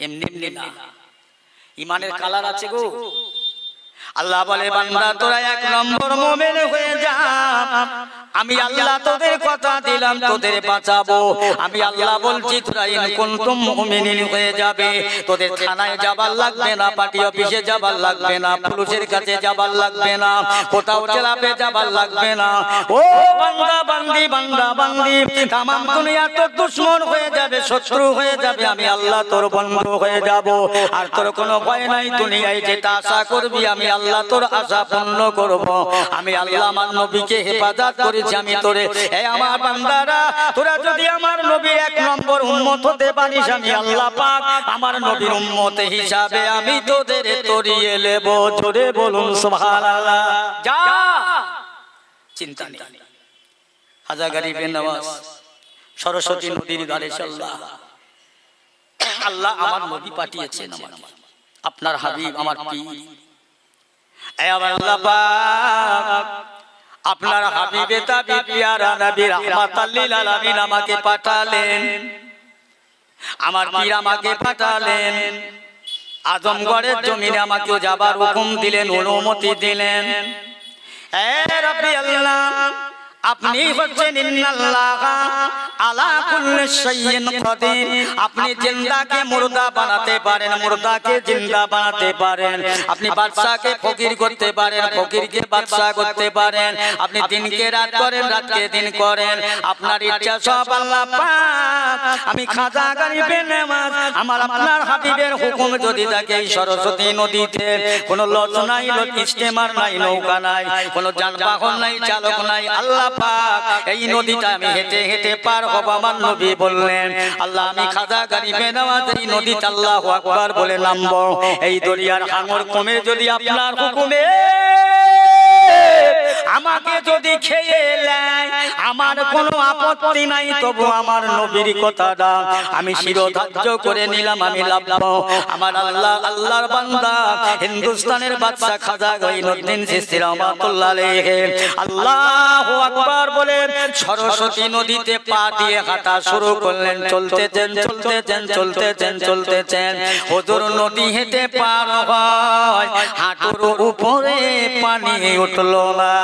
এমনি এমনি না, ঈমানের কালার আছে গো। আল্লাহ বলে, বান্দা তোরা এক নম্বর মুমিন হয়ে যা, আমি আল্লাহ তোদের কথা দিলাম, তোদের বাঁচাবো। আমি আল্লাহ বলছি, তোরা ইন কুনতুম মুমিনিন হয়ে যাবে। তোদের থানায় যাবার লাগবে না, পার্টি অফিসে যাবার লাগবে না, পুলিশের কাছে যাবার লাগবে না, কোথাও ক্লাবে যাবার লাগবে না। ও বান্দা বান্দি, বান্দা বান্দি, তামাম দুনিয়া তোর দুশমন হয়ে যাবে, শত্রু হয়ে যাবে, আমি আল্লাহ তোর বন্ধু হয়ে যাব। আর তোর কোনো ভয় নাই, দুনিয়ায় যেটা আশা করবি আমি আল্লাহ তোর আশা পূর্ণ করব। আমি আল্লাহ আমার নবীকে হেফাজত করেছি, আমি তোরে, এ আমার বান্দারা, তোরা যদি আমার নবীর এক নম্বর উম্মত হতে পারিস, আমি আল্লাহ পাক আমার নবীর উম্মত হিসাবে আমি তোদের তরিয়ে নেব। জোরে বলুন সুবহানাল্লাহ। যা, চিন্তা নেই। খাজা গরিবে নওয়াজ সরস্বতী নদীর ধারে আল্লাহ, আল্লাহ আমার নবী পাঠিয়েছেন, আপনার হাবিব, আমার পীর। এ আল্লাহ পাক আপনার হাবিবে তাবি পিয়ারা নবী রাহমাতাল লিল আলামিন আমাকে পাঠালেন, আমার পীর আমাকে পাঠালেন, আজমগড়ের জমিনে আমাকে যাবার হুকুম দিলেন, অনুমতি দিলেন। এ রব্বি আল্লাহ, আপনি হচ্ছেন ইন্নাল্লাহ আলা কুল্লি শাইইন কাদির। আপনি জিন্দাকে মুর্দা বানাতে পারেন, মুর্দাকে জিন্দা বানাতে পারেন। আপনি বাদশাকে ফকির করতে পারেন, ফকিরকে বাদশা করতে পারেন। আপনি দিনকে রাত করেন, রাতকে দিন করেন। আপনার ইচ্ছা সব আল্লাহ পাক। আমি খাজা গরিবে নেওয়াজ, আমার আপনার হাবিবের হুকুম যদি থাকে, এই সরস্বতী নদীতে কোনো লঞ্চ নাই, স্টিমার নাই, নৌকা নাই, কোনো যানবাহন নাই, চালক নাই, আল্লাহ পাক এই নদীটা আমি হেঁটে হেঁটে পার হব। আমার নবী বললেন, আল্লাহ আমি খাজা গরিবে নেওয়াজ এই নদীতে আল্লাহু আকবার বলে নামবো। এই দরিয়ার হাঙর কমে যদি আপনার হুকুমে আমাকে যদি খেয়ে নেয় আমার কোনো আপত্তি নাই, তবু আমার নবীর কথাটা আমি শিরোধার্য করে নিলাম, আমি লাভবো। আমার আল্লাহর বান্দা হিন্দুস্তানের বাদশা খাজা গঈনুদ্দিন চিশতি রহমাতুল্লাহ আলাইহি আল্লাহু আকবার বলে সরস্বতী নদীতে পা দিয়ে হাঁটা শুরু করলেন। চলতেছেন হুজুর নদী হেঁটে পার হয়, হাঁটুর উপরে পানি উঠলো না।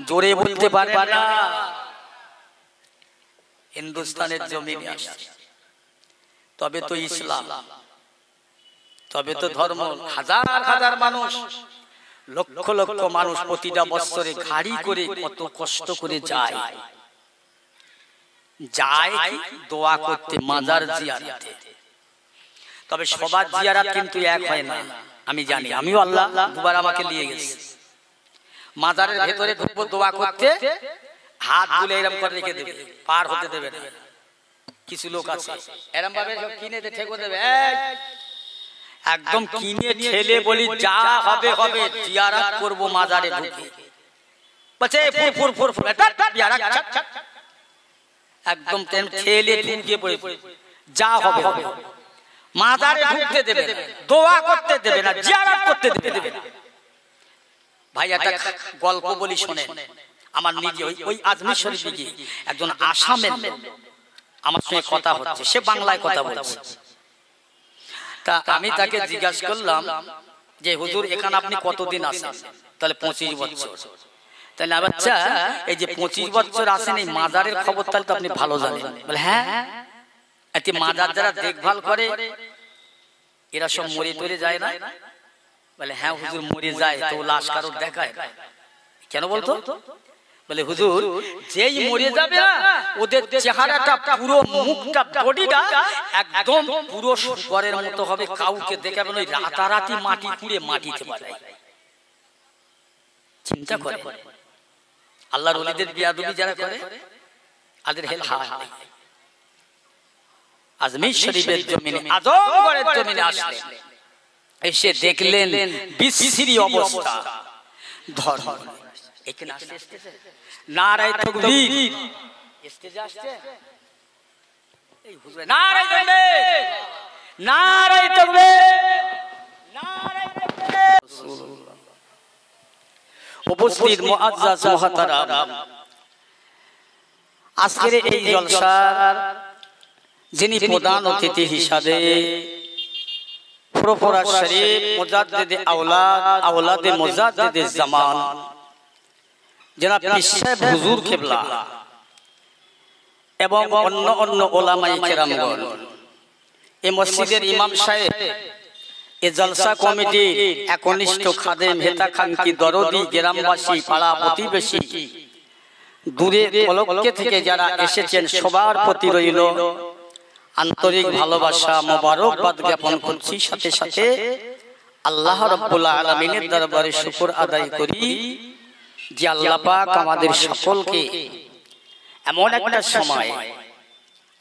জোরে বলতে পারে না। হিন্দুস্তানের জমিনে আসছে, তবে তো ইসলাম, তবে তো ধর্ম। হাজার হাজার মানুষ, লক্ষ লক্ষ মানুষ প্রতিটা বছরে গাড়ি করে কত কষ্ট করে যায় দোয়া করতে, মাজার জিয়ারতে। তবে সবার জিয়ারত কিন্তু এক হয় না, আমি জানি। আমিও আল্লাহ দুবার আমাকে নিয়ে গেছে মাজারের ভেতরে ঢুকবো দোয়া করতে, হাত তুলে এরকম করে রেখে দেবে, পার হতে দেবে না। কিছু লোক আছে এরকম ভাবে কিনে ঠেকে দেবে, একদম কিনে ঠেলে বলি যা হবে হবে, জিয়ারত করব মাজারে ঢুকে, বলছে ফুর ফুর ফুর একদম ঠেলে ঢুকে পড়ে, যা হবে হবে। মাজারে ঢুকতে দেবে না, দোয়া করতে দেবে না, জিয়ারত করতে দেবে না। ভাই একটা গল্প বলি শোনেন। আমার নিজে ওই আজমির শরীফে গিয়ে একজন আসামের আমার সঙ্গে কথা হচ্ছে, সে বাংলায় কথা বলছে। তা আমি তাকে জিজ্ঞাসা করলাম যে হুজুর এখানে আপনি কতদিন আছেন? তাহলে 25 বছর। তাহলে বাচ্চা এই যে 25 বছর আসেন, এই মাজারের খবর তাহলে তো আপনি ভালো জানেন। বলে হ্যাঁ, এতে মাজার যারা দেখভাল করে এরা সব মরে টরে যায় না? বলে হ্যাঁ হুজুর মরে যায়, তো লাশ কারোর দেখায় কেন বলতো? বলে হুজুর যেই মরে যাবে না ওদের চেহারাটা পুরো মুখটা বডিটা একদম পুরো শুকরের মতো হবে, কাউকে দেখাবে না, রাতারাতি মাটি পুড়ে মাটিতে পাঠায়। চিন্তা করে আল্লাহর ওলিদের বিয়াদবি যারা করে তাদের হেল হাওয়া। আজমির শরীফের জমিনে, আজমগড়ের জমিনে আসলেন, এসে দেখলেন বিশ্রী অবস্থা। ধর্ম এখানে আসছে নারায়ে তাকবীর, স্টেজে আসছে এই হুজুর নারায়ে তাকবীর, নারায়ে তাকবীর, নারায়ে তাকবীর। রাসূলুল্লাহ উপস্থিত মুআজ্জাজ মুহতারাম, আজকের এই জলসার যিনি প্রধান অতিথি হিসাবে ফুরফুরা শরীফ মুজাদ্দিদে আওলাদে মুজাদ্দিদে জামান জনাব পীর সাহেব হুজুর কিবলা এবং অন্য অন্য উলামায়ে কেরামগণ, এই মসজিদের ইমাম সাহেব, এই জলসা কমিটির একনিষ্ঠ খাদেম, হেতাকাঙ্ক্ষী, দরদি, গ্রামবাসী, পাড়া প্রতিবেশী, দূরে পলকে থেকে যারা এসেছেন সবার প্রতি রইল আন্তরিক ভালোবাসা, মোবারকবাদ জ্ঞাপন করছি। সাথে সাথে আল্লাহ রাব্বুল আলামিনের দরবারে শুকর আদায় করি যে আল্লাহ পাক আমাদের সকলকে এমন একটা সময়,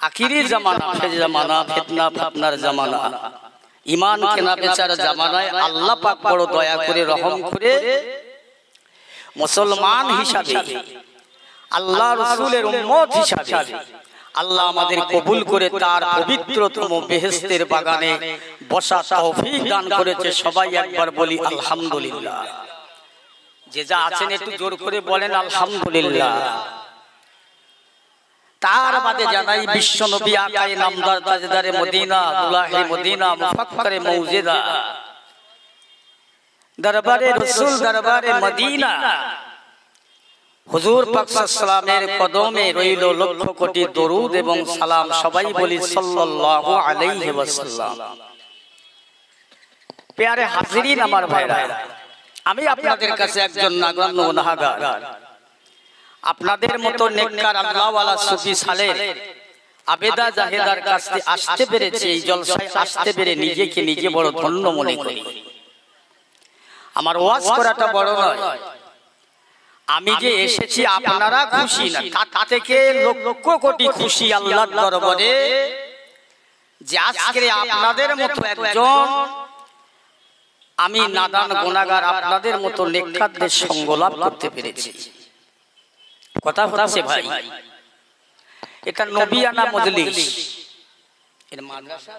আখিরি জামানা, জামানা ফিতনা ফাতনার জামানা, ঈমান কেনা বেচার জামানায় আল্লাহ পাক বড় দয়া করে রহম করে মুসলমান হিসাবে, আল্লাহ রাসূলের উম্মত হিসাবে আল্লাহ আমাদের কবুল করে তার পবিত্রতম বেহেশতের বাগানে বসা তৌফিক দান করেছে। সবাই একবার বলি আলহামদুলিল্লাহ। যে যা আছেন একটু জোর করে বলেন আলহামদুলিল্লাহ। তার বাদে জানাই বিশ্ব নবী আকায়ে নামদার তাজদারে মদিনা, দুলাহে মদিনা, মুফাক্কারে মৌজিদা, দরবারে রাসূল, দরবারে মদিনা, হুজুর পাক সাল্লামের কদমে রইল লক্ষ কোটি দরুদ এবং সালাম। সবাই বলি সাল্লাল্লাহু আলাইহি ওয়াসাল্লাম। প্যারে হাজিরিন, আমার ভাইরা, আমি আপনাদের কাছে একজন নাগরান গুনাহগার, আপনাদের মতো নেককার আল্লাহওয়ালা সুফি সালেহ আবেদা জাহেদার কাছে আসতে পেরেছি, এই জলসায় আসতে পেরে নিজেকে নিজে বড় ধন্য মনে করি। আমার ওয়াজ করাটা বড় নয়, আমি যে এসেছি আপনারা খুশি না, তা থেকে লক্ষ কোটি খুশি আল্লাহর দরবারে যে আজকে আপনাদের মতো একজন আমি নাদান গুনাহগার আপনাদের মতো নেককারদের সঙ্গ লাভ করতে পেরেছি। কথা হচ্ছে ভাই, এটা নবিয়ানা মজলিস, এর মাদ্রাসা,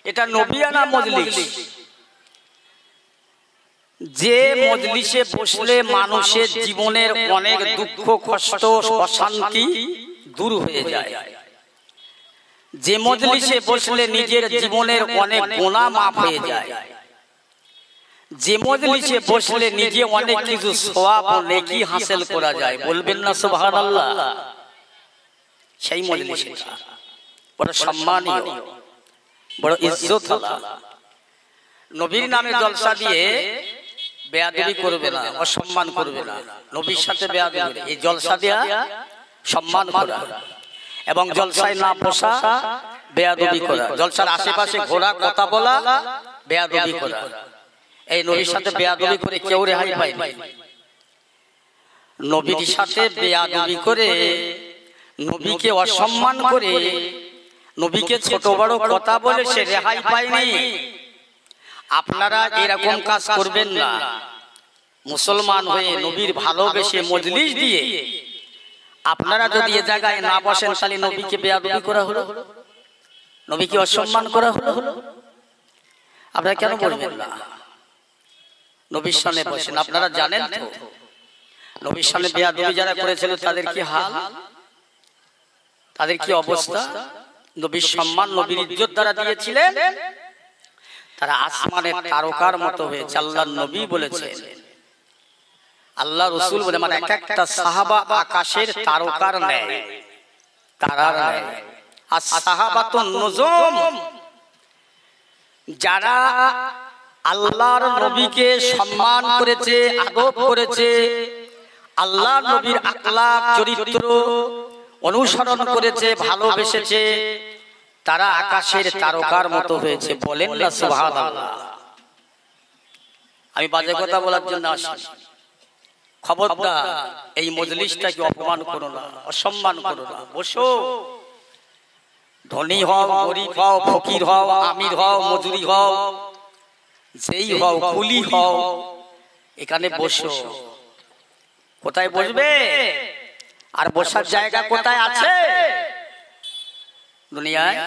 এটা নবিয়ানা মজলিস। যে মজলিসে বসলে মানুষের জীবনের অনেক দুঃখ কষ্ট অশান্তি দূর হয়ে যায়, যে মজলিসে বসলে নিজের জীবনের অনেক গুনাহ মাফ হয়ে যায়, যে মজলিসে বসলে নিজে অনেক কিছু সওয়াব ও নেকি হাসিল করা যায়, বলবেন না সুবহানাল্লাহ? সেই মজলিসটা বড় সম্মানীয়, বড় ইজ্জতওয়ালা। নবীর নামে জলসা দিয়ে বেয়াদবি করবে না, অসম্মান করবে না, নবীর সাথে বেয়াদবি, এই জলসা দেয়া সম্মান করা, এবং জলসায় না বসা বেয়াদবি করা, জলসার আশেপাশে ঘোরা কথা বলা বেয়াদবি করা, এই নবীর সাথে বেয়াদবি করে কেউ রেহাই পায়নি। নবীর সাথে বেয়াদবি করে, নবীকে অসম্মান করে, নবীকে ছোট বড় কথা বলে সে রেহাই পায়নি। আপনারা এরকম কাজ করবেন না। মুসলমান হয়ে নবীর ভালোবেসে মজলিস দিয়ে আপনারা যদি এ জায়গায় না বসেন, খালি নবীকে বেয়াদবি করা হলো, নবীকে অসম্মান করা হলো। আপনারা কেন বলবেন না? নবীর সামনে বসেন। আপনারা জানেন তো নবীর সামনে বেয়াদবি যারা করেছিল তাদের কি হাল, তাদের কি অবস্থা? নবীর সম্মান, নবীর ইজ্জত দ্বারা দিয়েছিলেন, তারা আসমানের তারকার মতো হয়েছে। আল্লাহর নবী বলেছেন, আল্লাহ রাসূল বলে, মানে এক একটা সাহাবা আকাশের তারকার ন্যায়, তারার ন্যায়। as-সাহাবাতুন নুজুম, যারা আল্লাহর নবীকে সম্মান করেছে, আদব করেছে, আল্লাহর নবীর আখলাক চরিত্র অনুসরণ করেছে, ভালোবেসেছে, তারা আকাশের তারকার মতো হয়েছে। বলেন না সুবহানাল্লাহ? আমি বাজে কথা বলার জন্য আসি, খবরদার এই মজলিসটাকে অপমান করো না, অসম্মান করো না। বসো, ধনী হও, গরিব হও, ফকির হও, আমির হও, মজুরি হও, যেই হও, কুলি হও, এখানে বসো। কোথায় বসবে? আর বসার জায়গা কোথায় আছে দুনিয়ায়?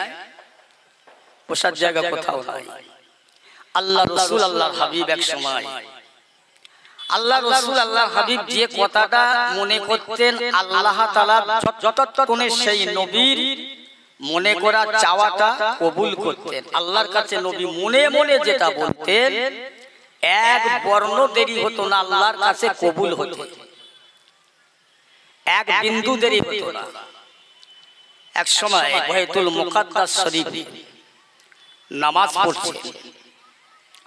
বসার জায়গা কোথাও নাই। আল্লাহ রাসূল, আল্লাহর হাবিব এক সময়, আল্লাহ রাসূল, আল্লাহর হাবিব যে কথাটা মনে করতেন, আল্লাহ তাআলা যতক্ষণে সেই নবীর মনে করা চাওয়াটা কবুল করতেন। আল্লাহর কাছে নবী মনে মনে যেটা বলতেন, এক বর্ণ দেরি হতো না, আল্লাহর কাছে কবুল হতো, এক বিন্দু দেরি হতো না। এক সময় বাইতুল মুকাদ্দাস শরীফে নামাজ পড়ছেন,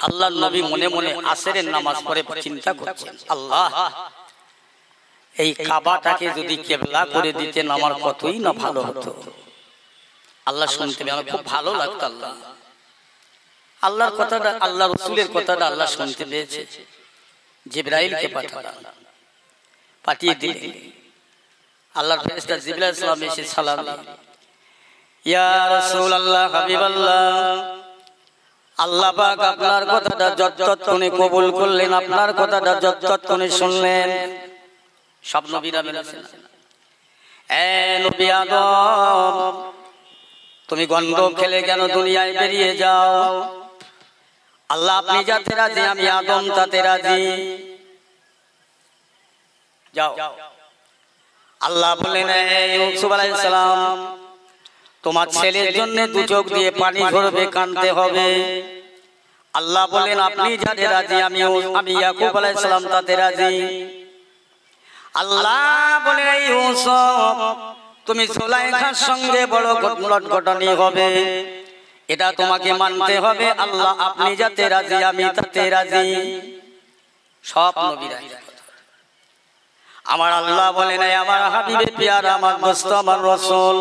আল্লাহর নবী মনে মনে আসরের নামাজ পড়ে চিন্তা করছেন, আল্লাহ, এই কাবাটাকে যদি কিবলা করে দিতেন আমার কতই না ভালো হতো। আল্লাহ শুনতে আমার খুব ভালো লাগতো। আল্লাহ, আল্লাহর কথাটা, আল্লাহ রাসূলের কথাটা আল্লাহ শুনতে পেয়েছে, জিবরাইলকে পাঠিয়ে দিলেন। আল্লাহর ফেরেশতা জিবরাইল আলাইহিস সালাম এসে সালাম দিলেন, ইয়া রাসূলুল্লাহ, হাবিবাল্লাহ, আল্লাহ পাক আপনার কথাটা যতক্ষণে কবুল করলেন, আপনার কথাটা যতক্ষণে শুনলেন। সব নবীরা বলেছেন, এ নবী আদম, তুমি গন্ধ খেলে কেন দুনিয়ায় বেরিয়ে যাও? আল্লাহ আপনি যাতে রাজি, আমি আদম তাতে রাজি, যাও। আল্লাহ বললেন, ইউসুফ আলাইহিস সালাম, তোমার ছেলের জন্য দু চোখ দিয়ে পানি ঝরবে, কাঁদতে হবে। আল্লাহ বলেন, আপনি যাতে রাজি, আমি ইয়াকুব আলাইহিস সালাম তাতে রাজি। আল্লাহ বলে, ইউসুফ, তুমি সুলাইখার সঙ্গে বড় ঘটনাঘটনি হবে, এটা তোমাকে মানতে হবে। আল্লাহ আপনি যাতে রাজি, আমি তাতে রাজি। সব নবীরা আমার আল্লাহ বলেন, আমার হাবিবে পিয়ারা, আমার দোস্ত, আমার রাসূল,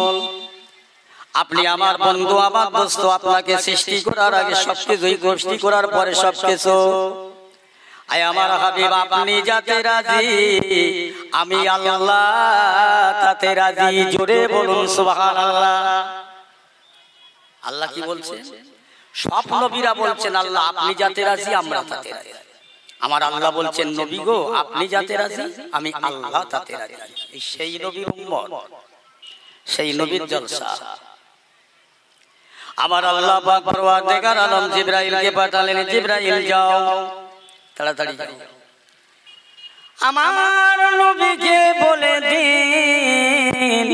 আপনি আমার বন্ধু, আমার দোস্ত, আপনাকে সৃষ্টি করার আগে সবকিছুই, সৃষ্টি করার পরে সবকিছু। আয় আমার হাবিব, আপনি যাতে রাজি, আমি আল্লাহ তাতে রাজি। জোরে বলুন সুবহানাল্লাহ। আল্লাহ কি বলছে? সব নবীরা বলছেন আল্লাহ আপনি যাতে রাজি আমরা তাতে রাজি। আমার আল্লাহ বলছেন নবী গো আপনি যাতে রাজি আমি আল্লাহ তাতে রাজি। সেই নবীর উম্মত, সেই নবীর জলসা। আমার আল্লাহ পাক পরওয়ারদিগার আলম জিবরাইলকে পাঠালেন, জিবরাইল যাও তাড়াতাড়ি যাও আমার নবীকে বলে দিন,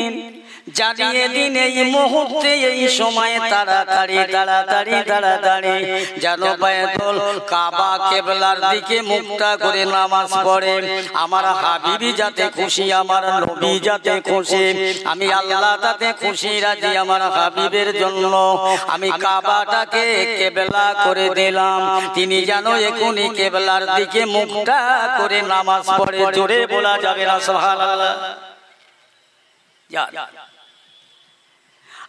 জানিয়ে দিন এই মুহূর্তে এই সময়ে তাড়াতাড়ি তাড়াতাড়ি তাড়াতাড়ি যেন বাইতুল কাবা কিবলার দিকে মুখটা করে নামাজ পড়ে। আমার হাবিবি যাতে খুশি, আমার নবী যাতে খুশি, আমি আল্লাহ তাতে খুশি রাজি। আমার হাবিবের জন্য আমি কাবাটাকে কিবলা করে দিলাম, তিনি যেন এখনই কিবলার দিকে মুখটা করে নামাজ পড়ে। জোরে বলা যাবে না সুবহানাল্লাহ।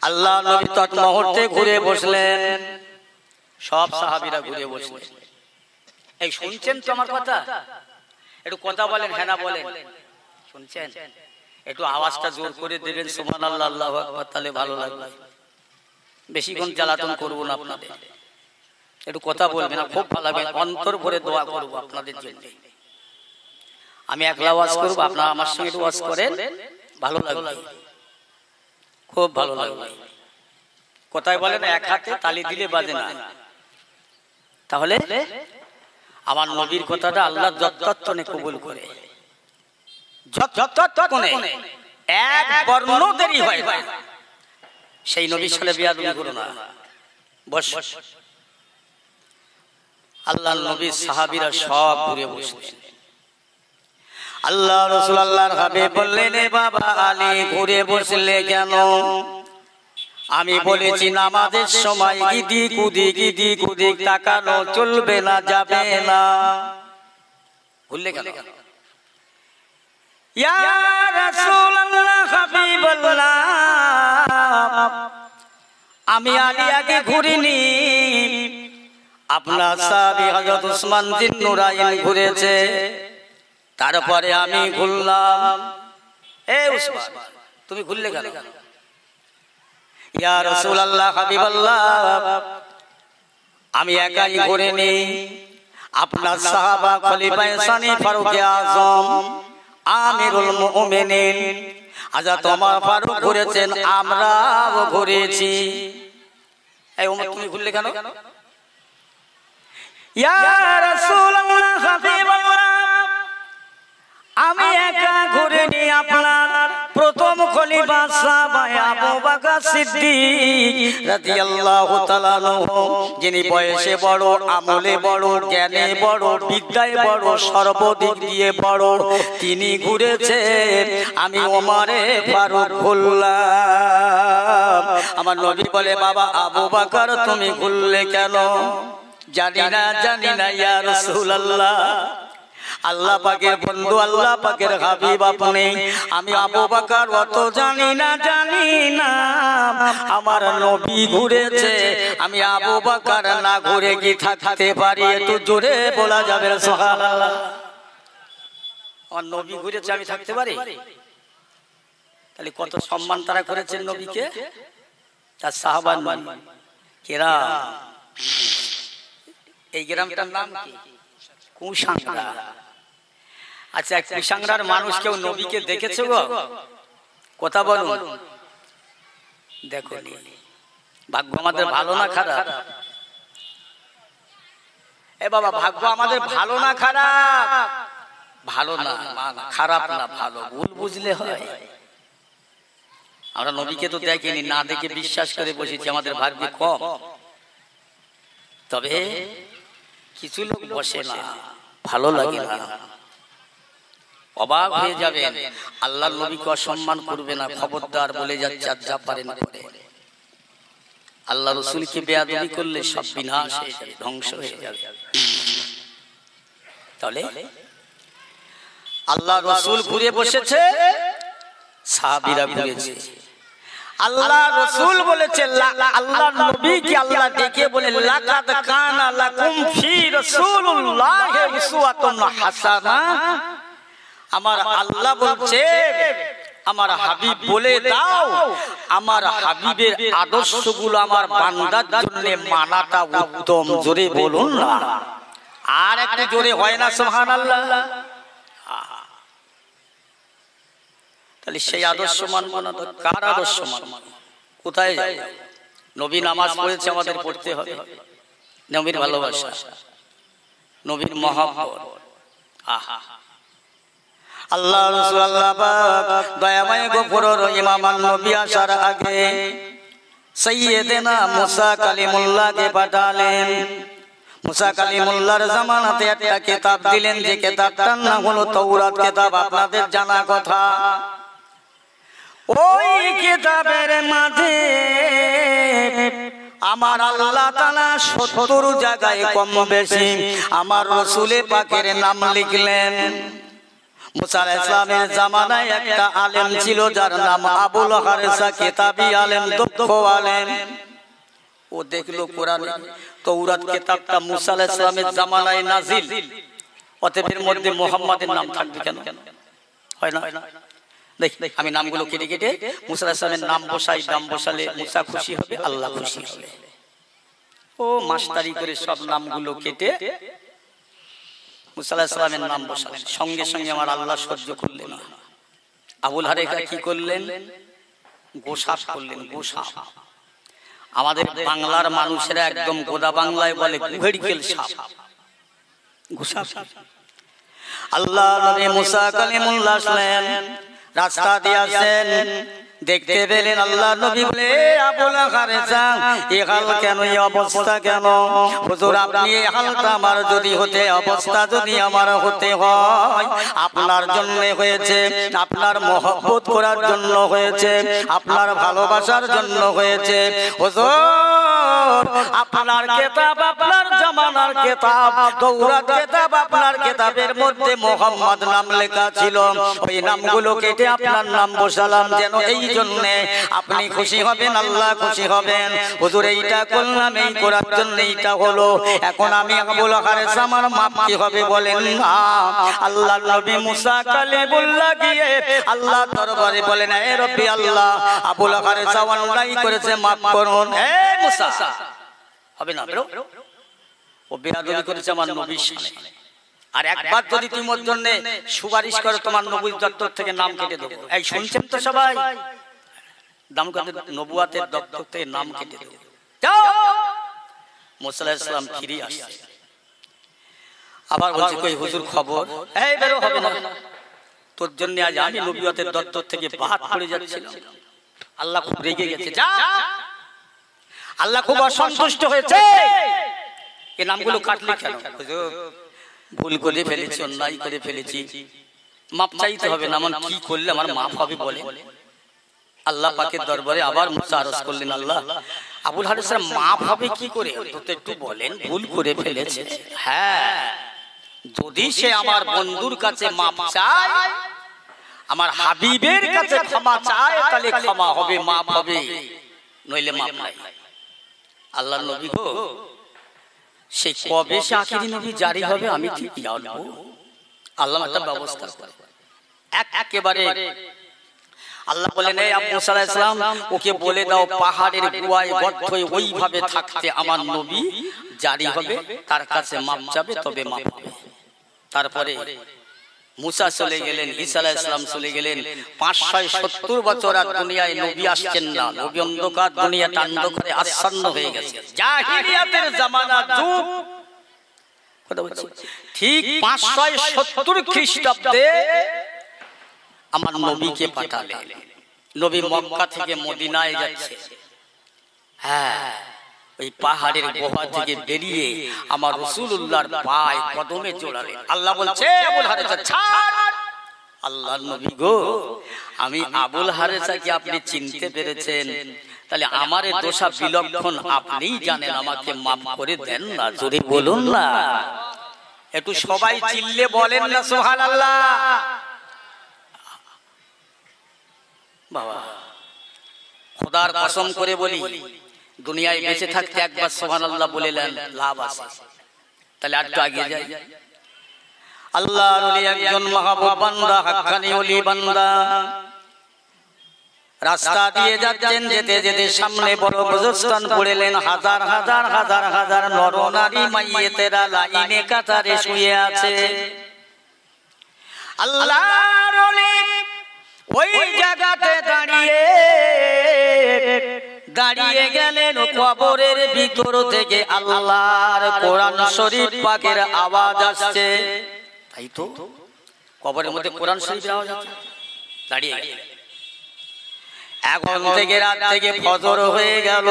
আল্লাহ নবী তৎ মুহূর্তে ঘুরে বসলেন, সব সাহাবীরা ঘুরে বসলেন। এই শুনছেন তো আমার কথা? একটু কথা বলেন, হ্যাঁ না বলেন, শুনছেন? একটু আওয়াজটা জোর করে দেবেন সুবহানাল্লাহ আল্লাহু আকবার, তাহলে ভালো লাগবে। বেশিক্ষণ জ্বালাতন করব না আপনাদের, একটু কথা বলবেন, খুব ভালো লাগবে। অন্তর ভরে দোয়া করব আপনাদের জন্য। আমি একলা ওয়াজ করব, আপনারা আমার সঙ্গে একটু ওয়াজ করেন, ভালো লাগবে, খুব ভালো লাগবে। কোথায় বলেন এক হাতে তালি দিলে বাজে না। তাহলে আমার নবীর কথাটা আল্লাহ যত্তনে কবুল করে, যত্তনে এক বর্ণ দেরি হয় না। সেই নবীর সাথে বিয়াদবি করো না। বস। আল্লাহর নবীর সাহাবীরা সব ঘুরে বসলেন। আল্লাহ রাসূল আল্লাহর হাবিব বললেন, এ বাবা আলী ঘুরে বসলে কেন? আমি বলেছি নামাজের সময় ইদিক উদিক তাকানো চলবে না, যাবে না। ভুললে কেন? ইয়া রাসূলুল্লাহ হাবিবাল্লাহ, আমি আলী আগে ঘুরিনি, আপনার সাহাবী হযরত উসমান বিন নুরাইন ঘুরেছে, তারপরে আমি ঘুরলাম। এ উসমান তুমি ঘুরলে কেন? ইয়া রাসূলুল্লাহ হাবিবাল্লাহ, আমি একাই ঘুরিনি, আপনার সাহাবা খলিফা সানি ফারুক আযম আমিরুল মুমিনিন হযরত ওমর ফারুক ঘুরেছেন, আমরাও ঘুরেছি। এই ওমর তুমি ঘুরলে কেন? ইয়া রাসূলুল্লাহ হাবিবাল্লাহ, আমি একা ঘুরিনি, আপনার প্রথম খলিফা সাহাবা আবু বকর সিদ্দিক রাদিয়াল্লাহু তাআলা আনহু, যিনি বয়সে বড়, আমলে বড়, জ্ঞানে বড়, বিদ্যায় বড়, সর্বদিক দিয়ে বড়, তিনি ঘুরেছেন, আমি ওমরে ফারুক ঘুরলাম। আমার নবী বলে, বাবা আবু বকর তুমি ঘুরলে কেন? জানি না ইয়া রাসূলুল্লাহ, আল্লাহ পাকের বন্ধু, আল্লাহ পাকের হাবিব আপনি, আমি আবু বকর অত জানি না, আমার নবী ঘুরেছে, আমি আবু বকর না ঘুরে কি থাকতে পারি? একটু জোরে বলা যাবে সুবহানাল্লাহ। আমার নবী ঘুরেছে, আমি থাকতে পারি? তাহলে কত সম্মান তারা করেছেন নবীকে, তার সাহাবান কেরাম। এই গ্রামটার নাম কি? কুসাংরা। আচ্ছা, কুসাংরার মানুষ কেউ নবীকে দেখেছে গো? কথা বলুন। দেখো, ভাগ্য আমাদের ভালো না খারাপ? এ বাবা, ভাগ্য আমাদের ভালো না খারাপ? ভালো না, খারাপ না, ভালো। ভুল বুঝলে হয়। আমরা নবীকে তো দেখিনি, না দেখে বিশ্বাস করে বসেছি, আমাদের ভাগ্য কম। তবে কিছু লোক বসে না, ভালো লাগে না, অবাক হয়ে যাবেন, আল্লাহর নবীকে অসম্মান করবে না, খবরদার বলে যাচ্ছে, আর যা পারেন করে। আল্লাহ রাসূলকে বেয়াদবি করলে সব বিনাশ হয়ে যাবে, ধ্বংস হয়ে যাবে। তাহলে আল্লাহ রাসূল ঘুরে বসেছে, সাহাবীরা ঘুরেছে। আল্লাহ রাসূল বলেছেন, আল্লাহ নবীকে আল্লাহ ডেকে বলে, লাকাদ কানা লাকুম ফি রাসূলিল্লাহি উসওয়াতুন হাসানাহ। আমার আল্লাহ বলছে, আমার হাবিব বলে দাও, আমার হাবিবের আদর্শগুলো আমার বান্দার জন্য মানাটা উত্তম। জোরে বলুন না, আর একটু জোরে হয় না সুবহানাল্লাহ। তাহলে সেই আদর্শ মানব না তো কার আদর্শ মানব? কোথায় যাই? নবী নামাজ পড়েছে, আমাদের পড়তে হবে। নবীর ভালোবাসা, নবীর মহব্বত। আহা, আল্লাহ রাসূল আল্লাহ পাক দয়াময় গফুরর ইমামান নবী আসার আগে সাইয়্যিদানা মুসা কালিমুল্লাহকে পাঠালেন। মুসা কালিমুল্লাহর জামানাতে একটা কিতাব দিলেন, যে কিতাবটার নাম হলো তাওরাত কিতাব। আপনাদের জানা কথা, ওই কিতাবের মাঝে আমার আল্লাহ তাআলা ৭০ জায়গায় কম বেশি আমার রাসূলে পাকের নাম লিখলেন। মুসা আলাইহিস সালামের জামানায় একটা আলেম ছিল যার নাম আবুল হারেসা, কিতাবী আলেম, দক্ষ আলেম। ও দেখলো কোরআনে তাওরাত কিতাবটা মুসা আলাইহিস সালামের জামানায় নাজিল, অতএব এর মধ্যে মুহাম্মাদের নাম থাকবে কেন? হয় না? দেখ, আমি নামগুলো কেটে কেটে মুসা আলাইহিস সালামের নাম বসাই, নাম বসালে মুসা খুশি হবে, আল্লাহ খুশি হবে। ও মাস্টারি করে সব নামগুলো কেটে মুসা আলাইহিস সালামের নাম বসালেন। সঙ্গে সঙ্গে আমার আল্লাহ সহ্য করলেন না। আবুল হারেসা কি করলেন? গোসাপ করলেন। গোসাপ আমাদের বাংলার মানুষেরা একদম গোদা বাংলায় বলে গুহেড়িকেল সাপ। গোসাপ। আল্লাহ নবী মুসা কালিমুল্লাহ আসলেন, রাস্তা দিয়ে আসেন, দেখতে পেলেন আল্লাহ নবী বলে, আবুল হারেসা এই হাল কেন, এই অবস্থা কেন? হুজুর আপনি এই হালটা আমার যদি হতে, অবস্থা যদি আমার হতে হয়, আপনার জন্য হয়েছে, আপনার মহব্বত করার জন্য হয়েছে, আপনার ভালোবাসার জন্য হয়েছে। হুজুর আপনার কিতাব, আপনার জামানার কিতাব তাওরাত কিতাব, আপনার কিতাবের মধ্যে মুহাম্মদ নাম লেখা ছিল, ওই নামগুলো কেটে আপনার নাম বসালাম যেন এই জন্য আপনি খুশি হবেন, আল্লাহ খুশি হবেন। হুজুর এইটা করলাম, এই করার জন্য এইটা হলো। এখন আমি আবুল হারেসা আমার মাপ কি হবে বলেন? আল্লাহ নবী মুসা কালিমুল্লাহ গিয়ে আল্লাহ দরবারে বলেন, হে রব্বি আল্লাহ, আবুল হারেসা অন্যায় করেছে, মাফ করুন। হে মুসা, হবে না বেরো, ও বেয়াদবি করেছে আমার নবীর সামনে। আর একবার যদি তুমি ওর জন্য সুপারিশ করো, তোমার নবীর দপ্তর থেকে নাম কেটে দেবো। এই শুনছেন তো সবাই? দাম কাতে নবুয়াতের দপ্তর থেকে নাম কেটে দেবো। মুসা আলাইহিস সালাম ফিরে আসছে, আবার বলছে কই হুজুর খবর? এই বেরো, হবে না, তোর জন্য আজ আমি নবুয়াতের দপ্তর থেকে বাদ পড়ে যাচ্ছিলাম। আল্লাহ খুব রেগে গেছে, যা। আল্লাহ খুব অসন্তুষ্ট হয়েছে, এই নামগুলো কাটলি কেন? হুজুর ভুল করে ফেলেছি, অন্যায় করে ফেলেছি, মাপ চাইতে হবে না। আমার কি করলে আমার মাপ হবে বলে? আল্লাহ পাকের দরবারে আবার মুসা আরজ করলেন, আল্লাহ আবুল হারেসার মাপ হবে কি করে? তো একটু বলেন, ভুল করে ফেলেছে। হ্যাঁ, যদি সে আমার বন্ধুর কাছে মাপ চায়, আমার হাবিবের কাছে ক্ষমা চায়, তাহলে ক্ষমা হবে, মাপ হবে, নইলে মাপ নাই। আল্লাহ নবী গো, সেই কবে সে আখিরি নবী জারি হবে আমি ঠিক জানবো। আল্লাহ একটা ব্যবস্থা করে একেবারে আল্লাহ বলেন, এই মুসা আলাইহিস সালাম ওকে বলে দাও পাহাড়ের গুহায় গর্তে ওইভাবে থাকতে আমার নবী জারি হবে, তার কাছে মাপ চাবে, তবে মাপ হবে। তারপরে মুসা চলে গেলেন, ঈসা আলাইহিস সালাম চলে গেলেন। 570 বছর আর দুনিয়ায় নবী আসছেন না। নবী অন্ধকার, দুনিয়াটা অন্ধকারে আচ্ছন্ন হয়ে গেছে। জাহিলিয়াতের জামানা যুগ, কথা বলছি ঠিক 570 খ্রিস্টাব্দে আমার নবীকে পাঠালেন। নবী মক্কা থেকে মদিনায় যাচ্ছে। হ্যাঁ, ওই পাহাড়ের গুহা থেকে বেরিয়ে আমার রাসূলুল্লাহর পায়ে কদমে জড়ালেন। আল্লাহ বলছে, আবুল হারেসা ছাড়। আল্লাহর নবী গো, আমি আবুল হারেসাকে আপনি চিনতে পেরেছেন, তাহলে আমারে দোষা বিলক্ষণ আপনিই জানেন, আমাকে মাফ করে দেন না। জোরে বলুন না, একটু সবাই চিল্লে বলেন না সুবহানাল্লাহ। বাবা, খোদার কসম করে বলি, দুনিয়ায় বেঁচে থাকতে একবার সুবহানাল্লাহ বলে নেন, লাভ আছে। তাহলে আর একটু এগিয়ে যাই। আল্লাহর ওলি একজন মাহবুব বান্দা, হাক্কানি ওলি বান্দা, রাস্তা দিয়ে যাচ্ছেন, যেতে যেতে সামনে বড় বুজুর্গস্থান পড়লেন। হাজার হাজার হাজার হাজার নরনারী মাইয়েতেরা লাইনে কাতারে শুয়ে আছে। আল্লাহর ওলি ওই জায়গাতে দাঁড়িয়ে গেলেন। কবরের ভিতর থেকে আল্লাহর কোরআন শরীফ পাকের আওয়াজ আসছে। তাই তো কবরের মধ্যে কোরআন শরীফের আওয়াজ আসছে। দাঁড়িয়ে এখন থেকে রাত থেকে ফজর হয়ে গেল।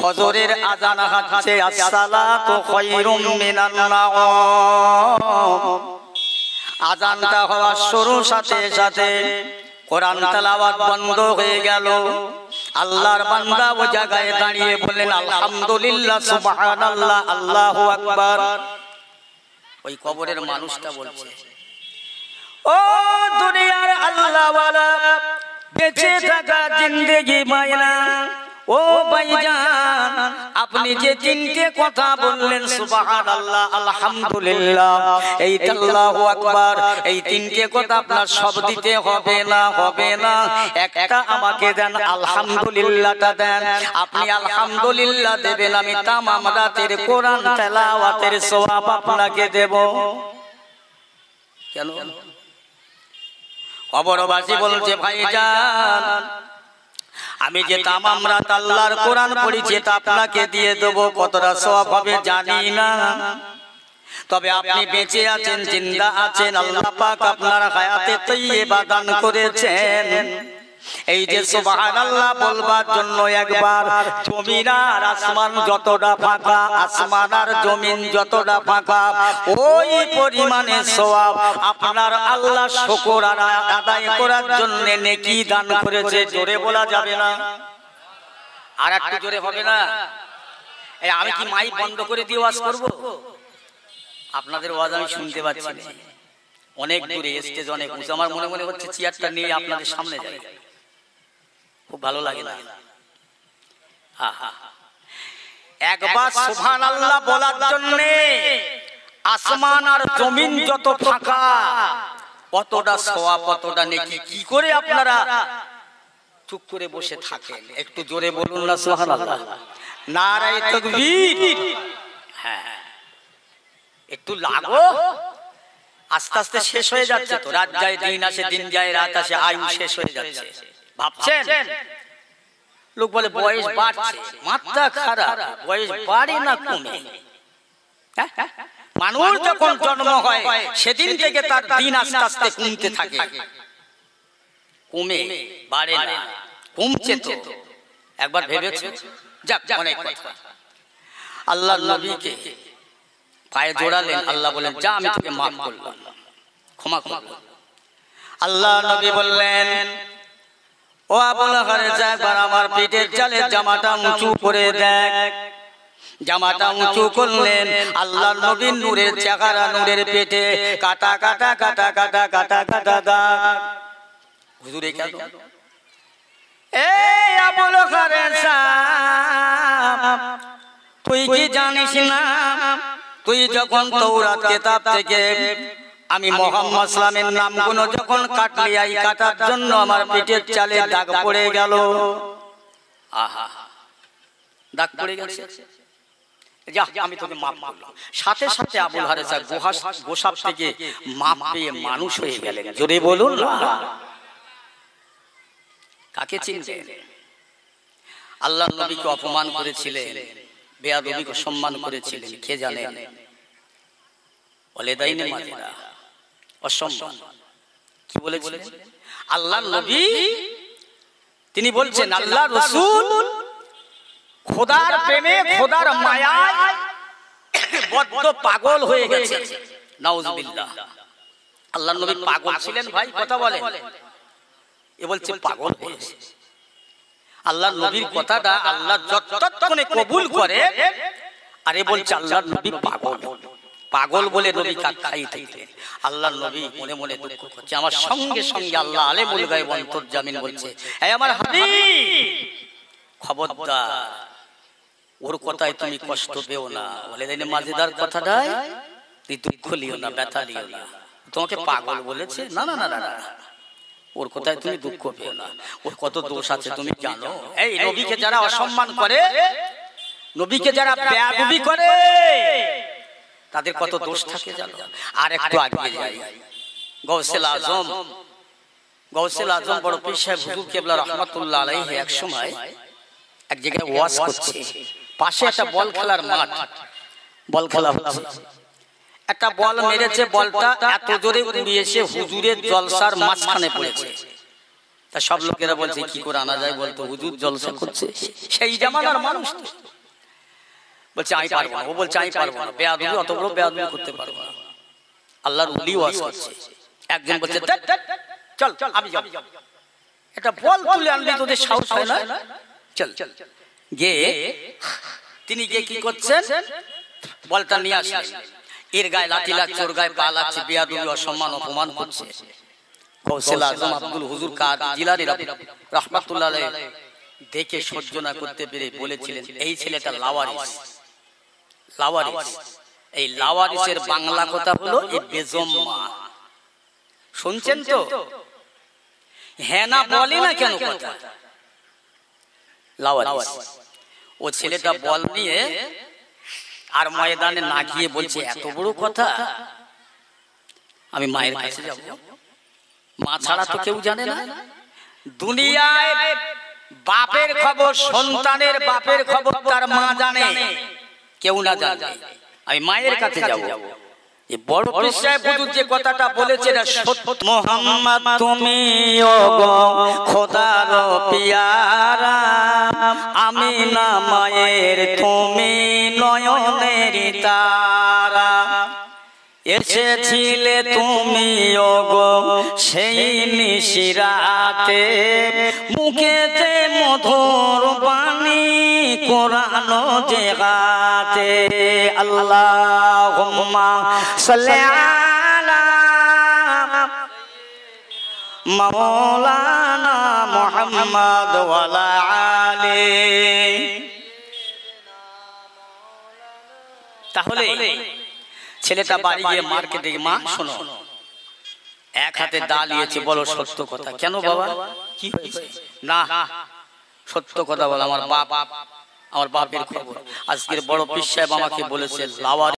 ফজরের আজান হচ্ছে, আসসালাতু খায়রুম মিনান নাওম। আজানটা হওয়ার শুরুর সাথে সাথে কোরআন তেলাওয়াত বন্ধ হয়ে গেল। আল্লাহর বান্দা ও জায়গায় দাঁড়িয়ে বললেন আলহামদুলিল্লাহ, সুবহানাল্লাহ, আল্লাহু আকবার। ওই কবরের মানুষটা বলছে, ও দুনিয়ার আল্লাহওয়ালা, বেঁচে থাকা জিন্দেগি মায়না, ও ভাইজান আপনি যে তিনটে কথা বললেন সুবহানাল্লাহ, আলহামদুলিল্লাহ, এই আল্লাহু আকবার, এই তিনটে কথা আপনার সব দিতে হবে না, একটা আমাকে দেন, আলহামদুলিল্লাহটা দেন। আপনি আলহামদুলিল্লাহ দেবেন, আমি তামাম রাতের কোরআন তেলাওয়াতের সওয়াব আপনাকে দেব। কেন? কবরবাসী বলছে, ভাইজান আমি যে তামাম রাত আল্লাহর কোরআন পড়েছি তা আপনাকে দিয়ে দেবো, কতটা সওয়াব হবে জানি না, তবে আপনি বেঁচে আছেন, জিন্দা আছেন, আল্লাহ পাক আপনার হায়াতে তৈয়বা দান করেছেন। এই যে সুবহানাল্লাহ বলবার জন্য একবার জমিন আর আসমান যতটা ফাঁকা, আসমান আর জমিন যতটা ফাঁকা, ওই পরিমাণে সওয়াব আপনার আল্লাহ শুকর আদায় করার জন্য নেকি দান করেছে। জোরে বলা যাবে না? আর একটু জোরে হবে না? এই আমি কি মাইক বন্ধ করে দিয়ে ওয়াজ করব? আপনাদের ওয়াজ আমি শুনতে পাচ্ছি না, অনেক দূরে, স্টেজ অনেক উঁচু। আমার মনে মনে হচ্ছে চেয়ারটা নিয়ে আপনাদের সামনে যাই, খুব ভালো লাগে না? একবার সুবহানাল্লাহ বলার জন্য আসমান আর জমিন যত ফাঁকা, কতটা সওয়াব, কতটা নেকি। কি করে আপনারা চুপ করে বসে থাকেন? একটু জোরে বলুন না সুবহানাল্লাহ, নারায়ে তাকবীর। হ্যাঁ, একটু লাগো। আস্তে আস্তে শেষ হয়ে যাচ্ছে তো, রাত যায় দিন আসে, দিন যায় রাত আসে, আয়ু শেষ হয়ে যাচ্ছে। ভাবছেন লোক বলে বয়স বাড়ছে, মাথা খারাপ, বয়স বাড়ে না কমে? মানুষ যখন জন্ম হয় সেদিন থেকে তার দিন আস্তে আস্তে কমতে থাকে, কমে, বাড়ে না, কমছে তো। একবার ভেবেছো? যাক, অনেক কথা। আল্লাহর নবীকে পায়ে জোড়ালেন, আল্লাহ বলেন যা আমি তোকে মাফ করলাম, ক্ষমা করলাম। আল্লাহ নবী বললেন, ও আবুল হারেস, একবার আমার পিঠের চালের জামাটা উঁচু করে দেখ। জামাটা উঁচু করলেন। আল্লাহর নবীর নূরের চেহারা, নূরের পেটে কাটা কাটা কাটা কাটা কাটা কাটা দাগ। হুজুরে কেন? এই আবুল হারেস, তুই কি জানিস না, তুই যখন তাওরাত কিতাব থেকে আমি মুহাম্মদ সাল্লামের নামগুলো যখন কাটলি, এই কাটার জন্য আমার পেটের চালে দাগ পড়ে গেল। আহা, দাগ পড়ে গেছে, যা আমি তোকে মাফ করলাম। সাথে সাথে আবুল হারেস গোসাপ থেকে মাপ পেয়ে মানুষ হয়ে গেলেন। জোরে বলুন না। কাকে চিনলেন? আল্লাহর নবীকে অপমান করেছিলেন, বেয়াদবিকে সম্মান করেছিলেন, কে জানেন? ওয়ালিদাইনে মাজিরা, অসম্মান। কি বলেছিলেন? আল্লাহর নবী তিনি বলছেন, আল্লাহর রাসূল খোদার প্রেমে, খোদার মায়ায় বড্ড পাগল হয়ে গেছে। নাউজুবিল্লাহ। আল্লাহর নবী পাগল ছিলেন ভাই, কথা বলেন। এ বলছে পাগল হয়েছে। আল্লাহর নবীর কথাটা আল্লাহ যতক্ষণে কবুল করে, আর এ বলছে আল্লাহর নবী পাগল। পাগল বলে নবী কাকাই থেকে আল্লাহর নবী মনে মনে দুঃখ করছে। আমার সঙ্গে সঙ্গে আল্লাহ আলেমুল গায়ব অন্তর্জামিন বলছে, এই আমার হাবিব, খবরদার ওর কথায় তুমি কষ্ট পেও না। বলে দেন মাঝেদার কথাটাই তুই দুঃখ লিও না, ব্যথা লিও না। তোমাকে পাগল বলেছে? না না না না, ওর কথায় তুমি দুঃখ পেও না, ওর কত দোষ আছে তুমি জানো। এই নবীকে যারা অসম্মান করে, নবীকে যারা বেয়াদবি করে, তাদের কত দোষ থাকে জানো। আর একটু আগে যাই, গৌসুল আজম, গৌসুল আজম বড় পীর সাহেব হুজুর কেবলা রাহমাতুল্লাহ আলাইহি এক সময় এক জায়গায় ওয়াজ করছে, পাশে একটা বল খেলার মাঠ, বল খেলা হচ্ছে, একটা বল মেরেছে, বলটা এত জোরে উড়িয়েছে হুজুরের জলসার মাঝখানে পড়েছে। তা সব লোকেরা বলছে কি করে আনা যায় বলতো, হুজুর জলসা করছে, সেই জামানার মানুষ তো বলছে আমি পারবো না, ও বলছে আমি পারবো না, বেয়াদবি অত বড় বেয়াদবি করতে পারবো না। আল্লাহর ওলি ওয়াজ করছে, একজন বলছে চল চল আমি যাব, এটা বল তুলে আনবি, তোদের সাহস হয় না, চল গিয়ে তিনি গিয়ে কি করছেন, বলটা নিয়ে আসলেন, এর গায়ে লাঠি লাগছে, ওর গায়ে পা লাগছে, বেয়াদবি অসম্মান অপমান করছে। গৌসুল আজম আব্দুল হুজুর কাদের জিলানী রাহমাতুল্লাহ আলাইহি দেখে সহ্য না করতে পেরে বলেছিলেন, এই ছেলেটা লাওয়ারিস। লাওয়ারিস, এই লাওয়ারিসের বাংলা কথা হলো এই বেজম্মা। শুনছেন তো? হ্যাঁ না বলে না কেন কথা? লাওয়ারিস। ও ছেলেটা বল নিয়ে আর ময়দানে না গিয়ে বলছে এত বড় কথা, আমি মায়ের কাছে যাব, মা ছাড়া তো কেউ জানে না দুনিয়ায়। বাপের খবর, সন্তানের বাপের খবর তার মা জানে, কেউ না জানে, আমি মায়ের কাছে যাব। এই বড় পীর সাহেব হুজুর যে কথাটা বলেছে এটা সত্য। মোহাম্মদ তুমি ওগো খোদার পিয়ারা, আমি না মায়ের তুমি নয়নের তারা, এসেছিলে তুমি ওগো সেই নিশিরাতে, মুখেতে মধুর বাণী কোরআন জেগাতে। আল্লাহুম্মা সাল্লি আলা মাওলানা মুহাম্মদ ওয়া আলা আলি। তাহলে ছেলেটা বাড়ি গিয়ে মার্কে দেখে, মা শোনো, এক হাতে দা নিয়েছে, বলো সত্য কথা। কেন বাবা কি হয়েছে? না সত্য কথা বলো, আমার বাপ, আমার বাপের খবর আজকের বড় পীর সাহেব আমাকে বলেছে লাওয়ারিস